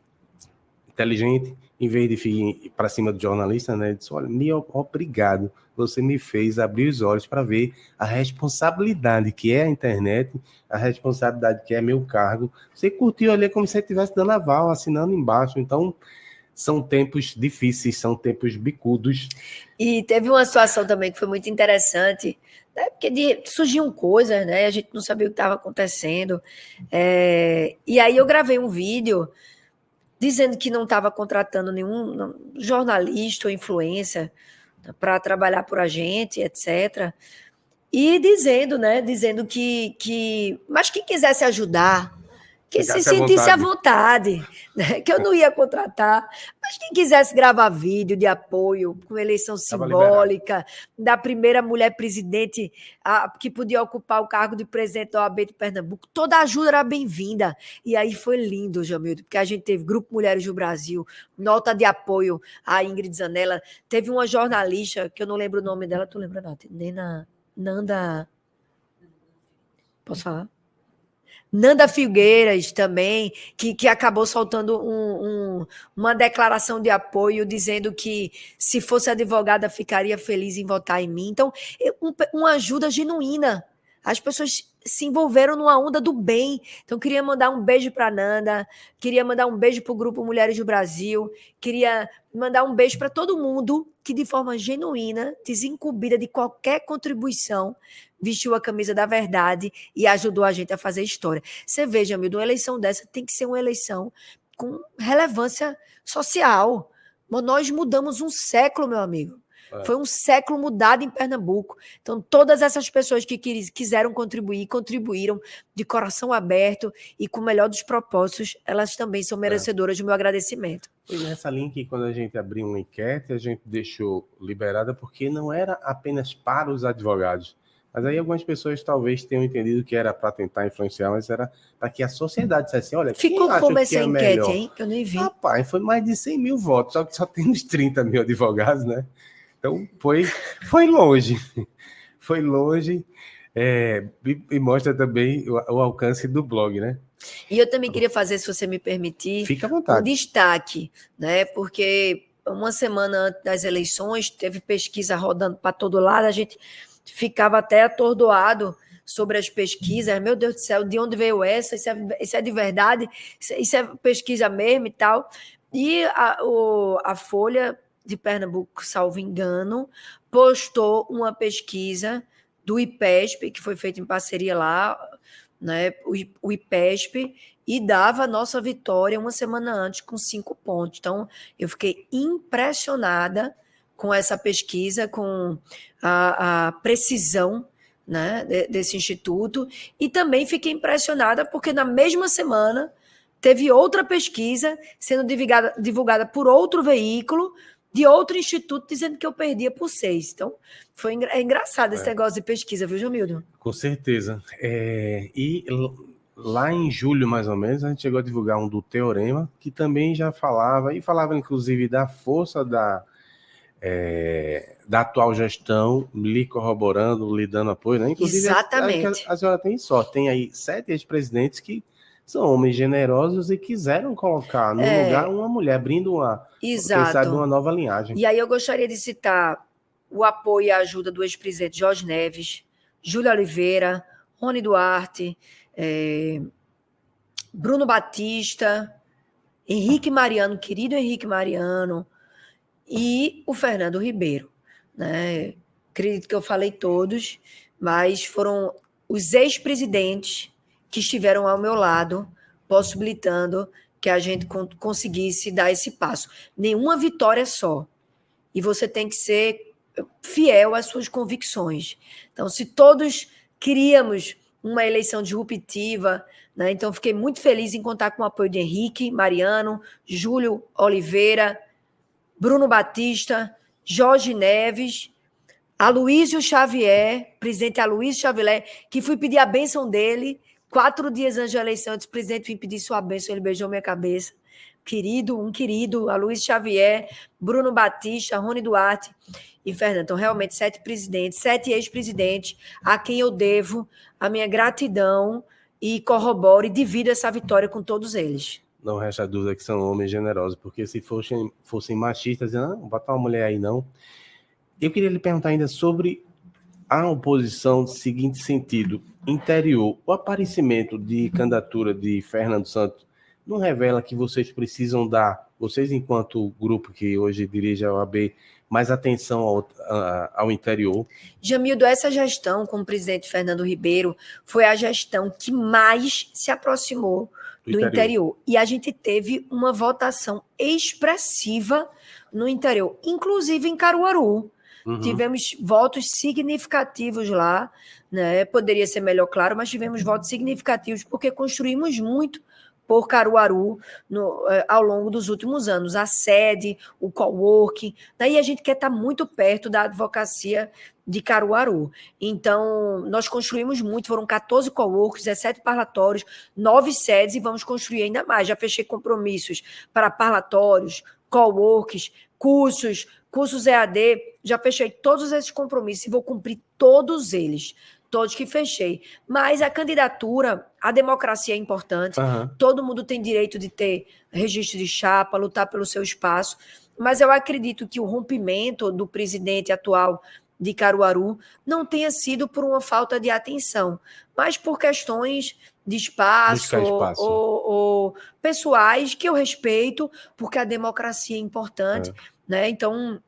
inteligente, em vez de ir para cima do jornalista, né, disse, olha, obrigado, você me fez abrir os olhos para ver a responsabilidade que é a internet, a responsabilidade que é meu cargo. Você curtiu ali como se você estivesse dando aval, assinando embaixo. Então, são tempos difíceis, são tempos bicudos. E teve uma situação também que foi muito interessante, Porque surgiam coisas, né? A gente não sabia o que estava acontecendo. E aí eu gravei um vídeo dizendo que não estava contratando nenhum jornalista ou influencer para trabalhar por a gente, etc. E dizendo, né? Dizendo mas quem quisesse ajudar, que se sentisse à vontade, né? Que eu não ia contratar, mas quem quisesse gravar vídeo de apoio com eleição simbólica da primeira mulher presidente que podia ocupar o cargo de presidente da OAB de Pernambuco, toda ajuda era bem-vinda. E aí foi lindo, Jamildo, porque a gente teve Grupo Mulheres do Brasil, nota de apoio à Ingrid Zanella, teve uma jornalista, que eu não lembro o nome dela, tu lembra, Nath? Nanda... Posso falar? Nanda Filgueiras também, que acabou soltando uma declaração de apoio, dizendo que se fosse advogada ficaria feliz em votar em mim. Então, uma ajuda genuína. As pessoas se envolveram numa onda do bem. Então, queria mandar um beijo para Nanda, queria mandar um beijo para o Grupo Mulheres do Brasil, queria mandar um beijo para todo mundo que, de forma genuína, desincumbida de qualquer contribuição, vestiu a camisa da verdade e ajudou a gente a fazer história. Você veja, Milton, uma eleição dessa tem que ser uma eleição com relevância social. Nós mudamos um século, meu amigo. Foi um século mudado em Pernambuco. Então, todas essas pessoas que quiseram contribuir, contribuíram de coração aberto e com o melhor dos propósitos, elas também são merecedoras do meu agradecimento. Foi nessa linha que, quando a gente abriu uma enquete, a gente deixou liberada, porque não era apenas para os advogados. Mas aí algumas pessoas talvez tenham entendido que era para tentar influenciar, mas era para que a sociedade dissesse, olha, ficou quem como acha essa que é enquete, melhor? hein? Que eu nem vi. Rapaz, foi mais de 100 mil votos, só que só temos 30 mil advogados, né? Então, foi longe. Foi longe. E mostra também o alcance do blog, né? E eu também queria fazer, se você me permitir, fica à vontade, um destaque, né? Porque uma semana antes das eleições, teve pesquisa rodando para todo lado, a gente ficava até atordoado sobre as pesquisas. Meu Deus do céu, de onde veio essa? Isso é de verdade? Isso é pesquisa mesmo e tal? E a Folha de Pernambuco, salvo engano, postou uma pesquisa do IPESP, que foi feita em parceria lá, né, o IPESP, e dava a nossa vitória uma semana antes com 5 pontos. Então, eu fiquei impressionada com essa pesquisa, com a precisão, né, desse instituto, e também fiquei impressionada porque na mesma semana teve outra pesquisa sendo divulgada por outro veículo, de outro instituto, dizendo que eu perdia por 6. Então, foi engraçado esse negócio de pesquisa, viu, Jamildo? Com certeza. E lá em julho, mais ou menos, a gente chegou a divulgar um do Teorema, que também já falava, e falava inclusive da força da atual gestão, lhe corroborando, lhe dando apoio, né? Inclusive, exatamente. A senhora tem aí 7 ex-presidentes que são homens generosos e quiseram colocar no lugar uma mulher, abrindo quem sabe, uma nova linhagem. E aí eu gostaria de citar o apoio e a ajuda do ex-presidente Jorge Neves, Júlia Oliveira, Rony Duarte, Bruno Batista, Henrique Mariano, querido Henrique Mariano, e o Fernando Ribeiro, né? Acredito que eu falei todos, mas foram os ex-presidentes que estiveram ao meu lado, possibilitando que a gente conseguisse dar esse passo. Nenhuma vitória só. E você tem que ser fiel às suas convicções. Então, se todos queríamos uma eleição disruptiva, né? Então fiquei muito feliz em contar com o apoio de Henrique Mariano, Júlio Oliveira, Bruno Batista, Jorge Neves, Aloysio Xavier, presidente Aloysio Xavier, que fui pedir a bênção dele 4 dias antes da eleição. Eu disse, presidente, vim pedir sua bênção, ele beijou minha cabeça. Um querido, Aloysio Xavier, Bruno Batista, Rony Duarte e Fernando. Então, realmente, 7 presidentes, 7 ex-presidentes, a quem eu devo a minha gratidão e corroboro e divido essa vitória com todos eles. Não resta dúvida que são homens generosos, porque se fossem machistas, não botar uma mulher aí, não. Eu queria lhe perguntar ainda sobre a oposição no seguinte sentido: interior, o aparecimento de candidatura de Fernando Santos não revela que vocês precisam vocês enquanto grupo que hoje dirige a OAB, mais atenção ao interior. Jamildo, essa gestão com o presidente Fernando Ribeiro foi a gestão que mais se aproximou do interior. E a gente teve uma votação expressiva no interior, inclusive em Caruaru. Tivemos votos significativos lá, né? Poderia ser melhor, claro, mas tivemos votos significativos porque construímos muito por Caruaru ao longo dos últimos anos. A sede, o coworking. Daí a gente quer estar muito perto da advocacia de Caruaru. Então, nós construímos muito, foram 14 coworks, 17 parlatórios, 9 sedes e vamos construir ainda mais. Já fechei compromissos para parlatórios, coworks, cursos EAD, já fechei todos esses compromissos e vou cumprir todos eles, todos que fechei. Mas a candidatura, a democracia é importante, todo mundo tem direito de ter registro de chapa, lutar pelo seu espaço, mas eu acredito que o rompimento do presidente atual de Caruaru não tenha sido por uma falta de atenção, mas por questões de espaço. Ou pessoais que eu respeito, porque a democracia é importante, né? Então,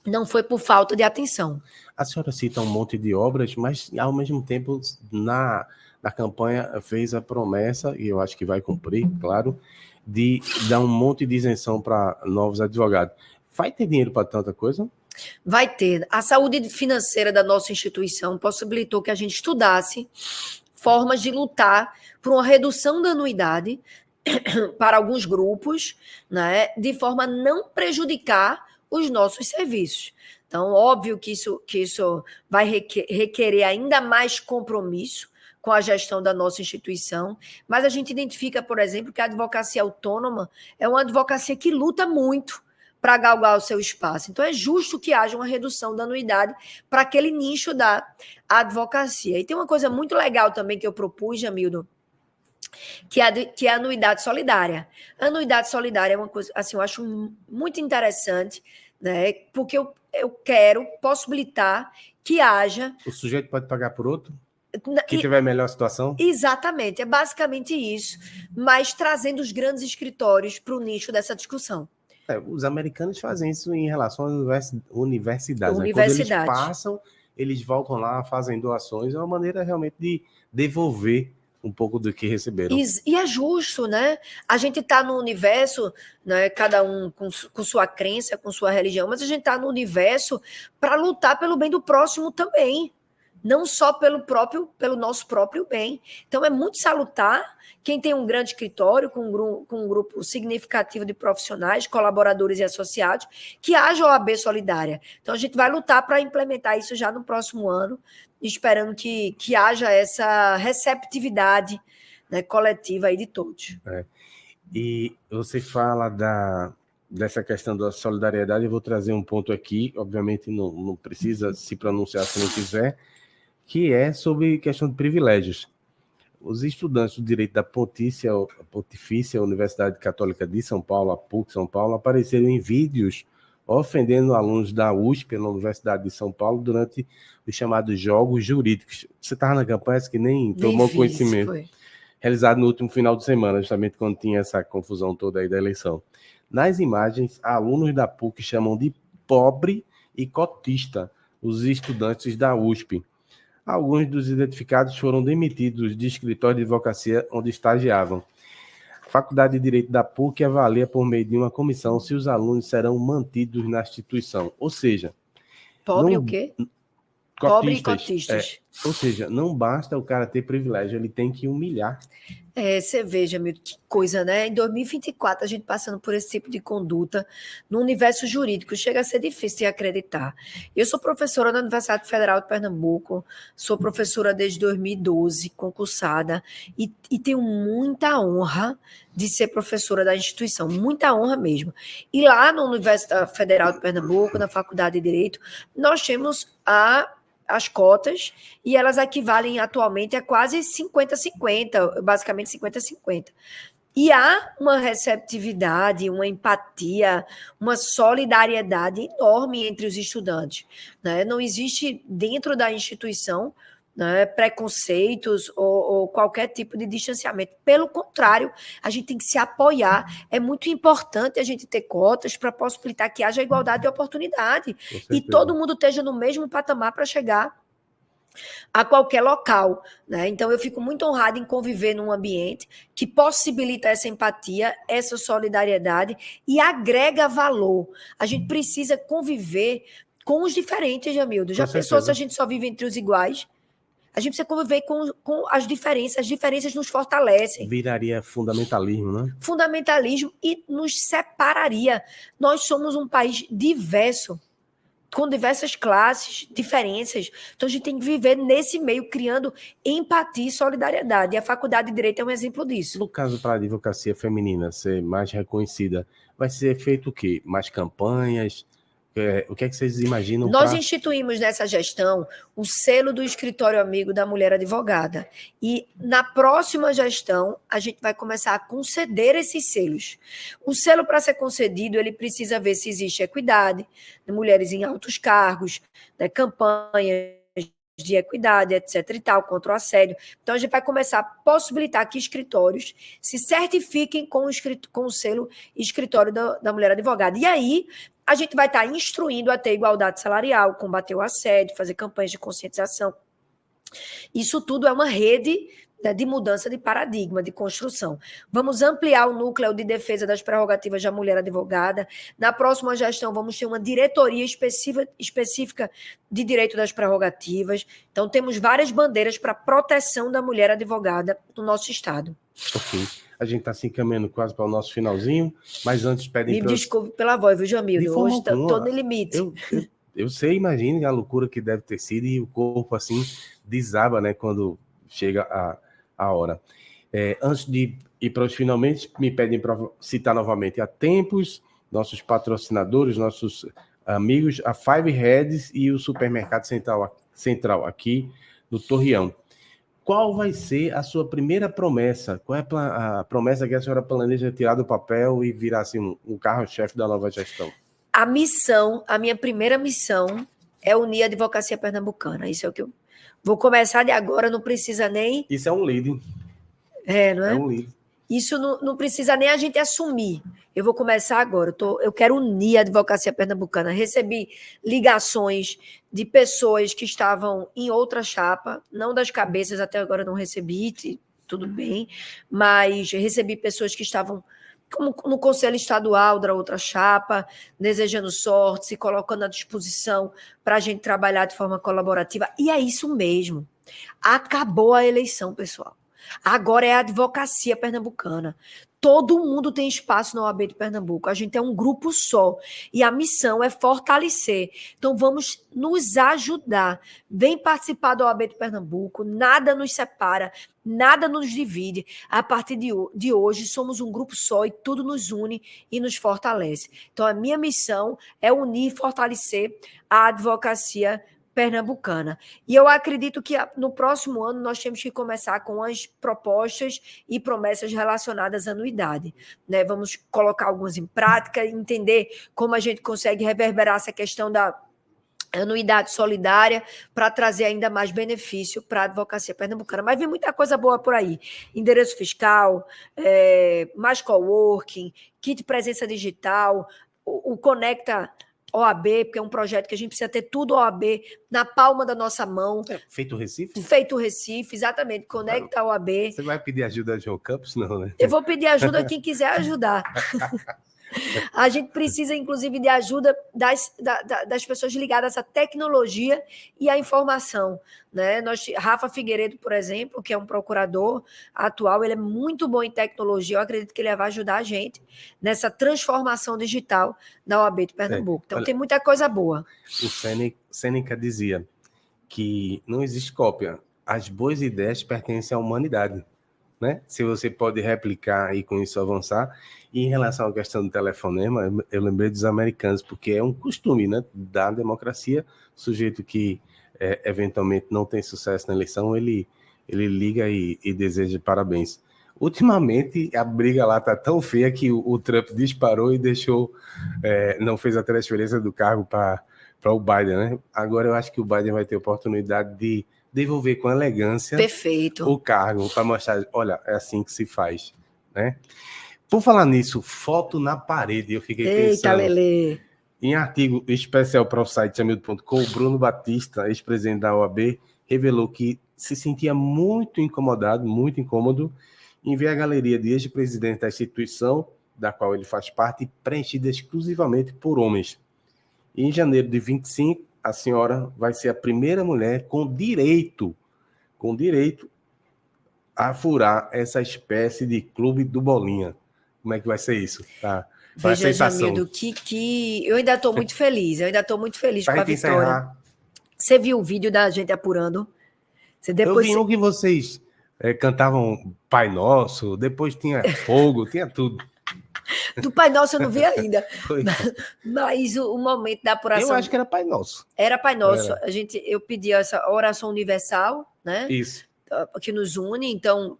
não foi por falta de atenção. A senhora cita um monte de obras, mas, ao mesmo tempo, na campanha fez a promessa, e eu acho que vai cumprir, claro, de dar um monte de isenção para novos advogados. Vai ter dinheiro para tanta coisa? Vai ter. A saúde financeira da nossa instituição possibilitou que a gente estudasse formas de lutar por uma redução da anuidade para alguns grupos, né, de forma a não prejudicar os nossos serviços. Então, óbvio que isso vai requerer ainda mais compromisso com a gestão da nossa instituição, mas a gente identifica, por exemplo, que a advocacia autônoma é uma advocacia que luta muito para galgar o seu espaço. Então, é justo que haja uma redução da anuidade para aquele nicho da advocacia. E tem uma coisa muito legal também que eu propus, Jamildo, que é a anuidade solidária. A anuidade solidária é uma coisa, assim, eu acho muito interessante, né? Porque eu quero possibilitar que haja... O sujeito pode pagar por outro? Que tiver melhor situação? Exatamente, é basicamente isso, mas trazendo os grandes escritórios para o nicho dessa discussão. Os americanos fazem isso em relação às universidades. Né? Quando eles passam, eles voltam lá, fazem doações. É uma maneira realmente de devolver um pouco do que receberam. E é justo, né? A gente está no universo, né, cada um com sua crença, com sua religião, mas a gente está no universo para lutar pelo bem do próximo também. Não só pelo nosso próprio bem. Então, é muito salutar quem tem um grande escritório com um grupo significativo de profissionais, colaboradores e associados, que haja OAB solidária. Então, a gente vai lutar para implementar isso já no próximo ano, esperando que haja essa receptividade, né, coletiva aí de todos. E você fala dessa questão da solidariedade, eu vou trazer um ponto aqui, obviamente não precisa se pronunciar se não quiser, que é sobre questão de privilégios. Os estudantes do direito da Pontifícia Universidade Católica de São Paulo, a PUC São Paulo, apareceram em vídeos ofendendo alunos da USP, na Universidade de São Paulo, durante os chamados Jogos Jurídicos. Você estava na campanha que nem tomou conhecimento. Realizado no último final de semana, justamente quando tinha essa confusão toda aí da eleição. Nas imagens, alunos da PUC chamam de pobre e cotista os estudantes da USP. Alguns dos identificados foram demitidos de escritório de advocacia onde estagiavam. A Faculdade de Direito da PUC avalia por meio de uma comissão se os alunos serão mantidos na instituição. Ou seja... Pobre o quê? Pobre e cotistas. Ou seja, não basta o cara ter privilégio, ele tem que humilhar. Você veja, meu, que coisa, né? Em 2024, a gente passando por esse tipo de conduta no universo jurídico, chega a ser difícil de acreditar. Eu sou professora na Universidade Federal de Pernambuco, sou professora desde 2012, concursada, e tenho muita honra de ser professora da instituição, muita honra mesmo. E lá na Universidade Federal de Pernambuco, na Faculdade de Direito, nós temos as cotas, e elas equivalem atualmente a quase 50-50, basicamente 50-50. E há uma receptividade, uma empatia, uma solidariedade enorme entre os estudantes, né? Não existe dentro da instituição, né, preconceitos ou qualquer tipo de distanciamento. Pelo contrário, a gente tem que se apoiar. É muito importante a gente ter cotas para possibilitar que haja igualdade de oportunidade e todo mundo esteja no mesmo patamar para chegar a qualquer local, né? Então eu fico muito honrada em conviver num ambiente que possibilita essa empatia, essa solidariedade e agrega valor. A gente precisa conviver com os diferentes, Jamildo. Já pensou se a gente só vive entre os iguais? A gente precisa conviver com as diferenças nos fortalecem. Viraria fundamentalismo, né? Fundamentalismo e nos separaria. Nós somos um país diverso, com diversas classes, diferenças. Então, a gente tem que viver nesse meio, criando empatia e solidariedade. E a Faculdade de Direito é um exemplo disso. No caso, para a advocacia feminina ser mais reconhecida, vai ser feito o quê? Mais campanhas? O que é que vocês imaginam? Nós instituímos nessa gestão o selo do Escritório Amigo da Mulher Advogada. E na próxima gestão, a gente vai começar a conceder esses selos. O selo, para ser concedido, ele precisa ver se existe equidade de mulheres em altos cargos, né, campanhas de equidade, etc. e tal, contra o assédio. Então, a gente vai começar a possibilitar que escritórios se certifiquem com o selo Escritório da Mulher Advogada. E aí, a gente vai estar instruindo a ter igualdade salarial, combater o assédio, fazer campanhas de conscientização. Isso tudo é uma rede, né, de mudança de paradigma, de construção. Vamos ampliar o núcleo de defesa das prerrogativas da mulher advogada. Na próxima gestão, vamos ter uma diretoria específica de direito das prerrogativas. Então, temos várias bandeiras para proteção da mulher advogada no nosso estado. Ok. A gente está se encaminhando quase para o nosso finalzinho, mas antes pedem... Me desculpe pela voz, viu, Jamildo? Hoje estou no limite. Eu sei, imagine a loucura que deve ter sido e o corpo assim desaba, né, quando chega a hora. Antes de ir para os finalmente, me pedem para citar novamente a Tempos, nossos patrocinadores, nossos amigos, a Five Heads e o Supermercado Central aqui no Torreão. Qual vai ser a sua primeira promessa? Qual é a promessa que a senhora planeja tirar do papel e virar assim, um carro-chefe da nova gestão? A minha primeira missão é unir a advocacia pernambucana. Isso é o que eu vou começar de agora, não precisa nem... Isso é um lead. Não é? É um lead. Isso não precisa nem a gente assumir. Eu vou começar agora. Eu quero unir a advocacia pernambucana. Recebi ligações de pessoas que estavam em outra chapa, não das cabeças, até agora não recebi, tudo bem, mas recebi pessoas que estavam como no Conselho Estadual da outra chapa, desejando sorte, se colocando à disposição para a gente trabalhar de forma colaborativa. E é isso mesmo. Acabou a eleição, pessoal. Agora é a advocacia pernambucana. Todo mundo tem espaço na OAB de Pernambuco. A gente é um grupo só. E a missão é fortalecer. Então, vamos nos ajudar. Vem participar da OAB de Pernambuco. Nada nos separa, nada nos divide. A partir de hoje, somos um grupo só e tudo nos une e nos fortalece. Então, a minha missão é unir e fortalecer a advocacia pernambucana. E eu acredito que no próximo ano nós temos que começar com as propostas e promessas relacionadas à anuidade, né? Vamos colocar algumas em prática, entender como a gente consegue reverberar essa questão da anuidade solidária para trazer ainda mais benefício para a advocacia pernambucana. Mas vem muita coisa boa por aí. Endereço fiscal, mais coworking, kit presença digital, o Conecta OAB, porque é um projeto que a gente precisa ter tudo OAB na palma da nossa mão. Feito Recife? Feito Recife, exatamente. Conecta OAB. Você vai pedir ajuda de João Campos? Não, né? Eu vou pedir ajuda a quem quiser ajudar. A gente precisa, inclusive, de ajuda das pessoas ligadas à tecnologia e à informação, né? Rafa Figueiredo, por exemplo, que é um procurador atual, ele é muito bom em tecnologia. Eu acredito que ele vai ajudar a gente nessa transformação digital da OAB de Pernambuco. Então, olha, tem muita coisa boa. O Sêneca dizia que não existe cópia. As boas ideias pertencem à humanidade, né? Se você pode replicar e com isso avançar. E em relação à questão do telefonema, eu lembrei dos americanos, porque é um costume, né, da democracia. O sujeito que eventualmente não tem sucesso na eleição, ele liga e deseja parabéns. Ultimamente, a briga lá está tão feia que o Trump disparou e deixou, não fez a transferência do cargo para o Biden, né? Agora eu acho que o Biden vai ter oportunidade de devolver com elegância Perfeito. o cargo, para mostrar, olha, é assim que se faz, né? Por falar nisso, foto na parede, eu fiquei Eita, pensando... Lelê. Em artigo especial para o site jamildo.com, Bruno Batista, ex-presidente da OAB, revelou que se sentia muito incomodado, muito incômodo, em ver a galeria de ex-presidente da instituição, da qual ele faz parte, preenchida exclusivamente por homens. E em janeiro de 25, a senhora vai ser a primeira mulher com direito a furar essa espécie de clube do Bolinha. Como é que vai ser isso? Tá? Qual é a Veja, sensação? Jamildo, que eu ainda estou muito feliz. Eu ainda estou muito feliz Pra com a gente vitória. encerrar, Você viu o vídeo da gente apurando? Você eu depois vi um que vocês cantavam Pai Nosso, depois tinha fogo, tinha tudo. do Pai Nosso eu não vi ainda. Foi. Mas o momento da Eu apuração acho que era Pai Nosso. era Pai Nosso. Era. Eu pedi essa oração universal, né? Isso. Que nos une. Então,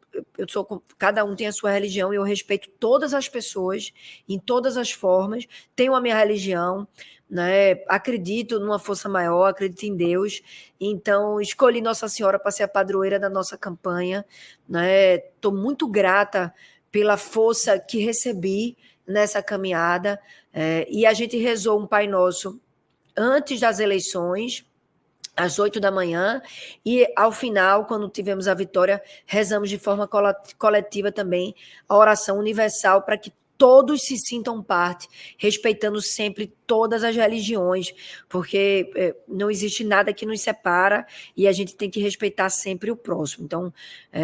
cada um tem a sua religião e eu respeito todas as pessoas em todas as formas. Tenho a minha religião, né? Acredito numa força maior, acredito em Deus. Então, escolhi Nossa Senhora para ser a padroeira da nossa campanha, né? Estou muito grata pela força que recebi nessa caminhada. E a gente rezou um Pai Nosso antes das eleições, às 8 da manhã, e ao final, quando tivemos a vitória, rezamos de forma coletiva também a oração universal para que todos se sintam parte, respeitando sempre todas as religiões, porque não existe nada que nos separa e a gente tem que respeitar sempre o próximo. Então,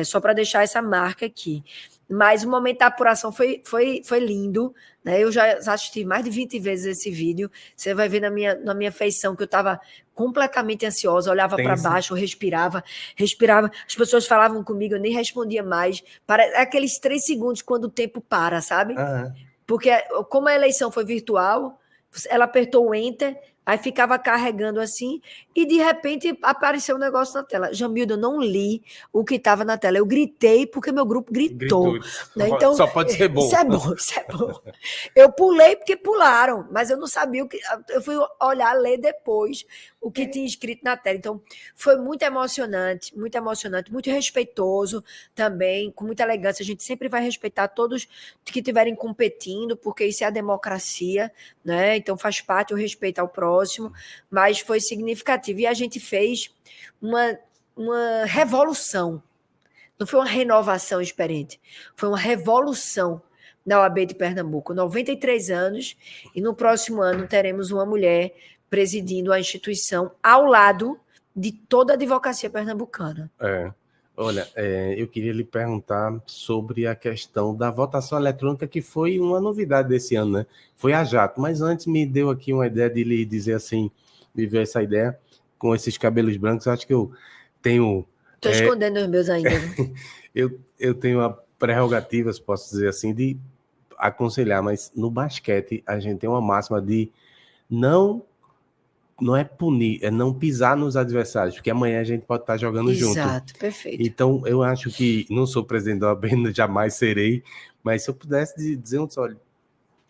só para deixar essa marca aqui. Mas o momento da apuração foi lindo, né? Eu já assisti mais de 20 vezes esse vídeo. Você vai ver na minha feição que eu estava completamente ansiosa, olhava para baixo, respirava. As pessoas falavam comigo, eu nem respondia mais. Para aqueles 3 segundos quando o tempo para, sabe? Uhum. Porque como a eleição foi virtual, ela apertou o Enter, aí ficava carregando assim, e de repente apareceu um negócio na tela. Jamildo, eu não li o que estava na tela. Eu gritei porque meu grupo gritou. Né? Então, só pode ser bom. Isso é bom. Eu pulei porque pularam, mas eu não sabia o que. Eu fui olhar, ler depois o que tinha escrito na tela. Então, foi muito emocionante, muito respeitoso também, com muita elegância. A gente sempre vai respeitar todos que estiverem competindo, porque isso é a democracia, né? Então, faz parte o respeito ao próximo, mas foi significativo. E a gente fez uma revolução. Não foi uma renovação experiente, foi uma revolução na OAB de Pernambuco. 93 anos, e no próximo ano teremos uma mulher presidindo a instituição ao lado de toda a advocacia pernambucana. Olha, eu queria lhe perguntar sobre a questão da votação eletrônica, que foi uma novidade desse ano, né? Foi a jato, mas antes me deu aqui uma ideia de lhe dizer assim, me veio essa ideia, com esses cabelos brancos, acho que eu tenho... Estou escondendo os meus ainda. eu tenho a prerrogativa, posso dizer assim, de aconselhar, mas no basquete a gente tem uma máxima de não é punir, é não pisar nos adversários, porque amanhã a gente pode estar jogando junto. Exato, perfeito. Então, eu acho que, não sou presidente da OAB, jamais serei, mas se eu pudesse dizer olha,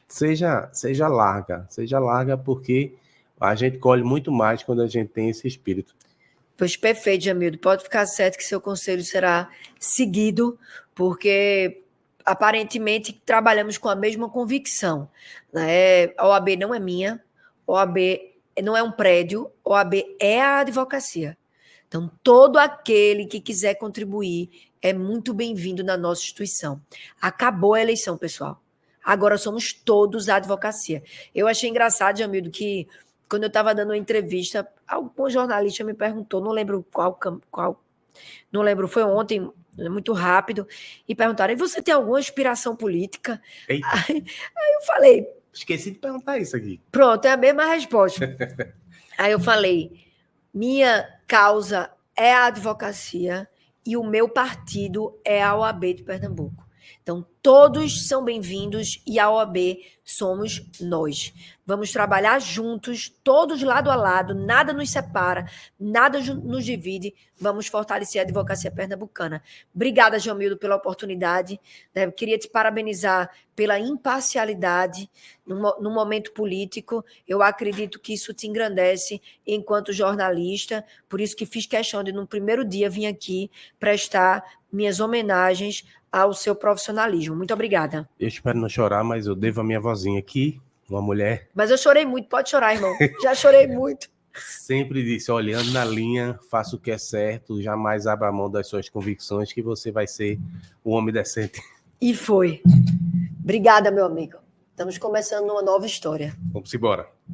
seja larga, porque a gente colhe muito mais quando a gente tem esse espírito. Pois perfeito, Jamildo. Pode ficar certo que seu conselho será seguido, porque aparentemente trabalhamos com a mesma convicção. Né? A OAB não é minha, a OAB não é um prédio, a OAB é a advocacia. Então, todo aquele que quiser contribuir é muito bem-vindo na nossa instituição. Acabou a eleição, pessoal. Agora somos todos a advocacia. Eu achei engraçado, Jamildo, que quando eu estava dando uma entrevista, algum jornalista me perguntou, não lembro qual, não lembro, foi ontem, muito rápido, e perguntaram, e você tem alguma aspiração política? Aí eu falei... Esqueci de perguntar isso aqui. Pronto, é a mesma resposta. Aí eu falei, minha causa é a advocacia e o meu partido é a OAB de Pernambuco. Então, todos são bem-vindos e a OAB somos nós. Vamos trabalhar juntos, todos lado a lado, nada nos separa, nada nos divide. Vamos fortalecer a advocacia pernambucana. Obrigada, Jamildo, pela oportunidade. Queria te parabenizar pela imparcialidade no momento político. Eu acredito que isso te engrandece enquanto jornalista, por isso que fiz questão de, no primeiro dia, vir aqui prestar minhas homenagens ao seu profissionalismo. Muito obrigada. Eu espero não chorar, mas eu devo a minha vozinha aqui, uma mulher... Mas eu chorei muito, pode chorar, irmão. Já chorei muito. Sempre disse, olhando na linha, faça o que é certo, jamais abra mão das suas convicções, que você vai ser um homem decente. E foi. Obrigada, meu amigo. Estamos começando uma nova história. Vamos embora.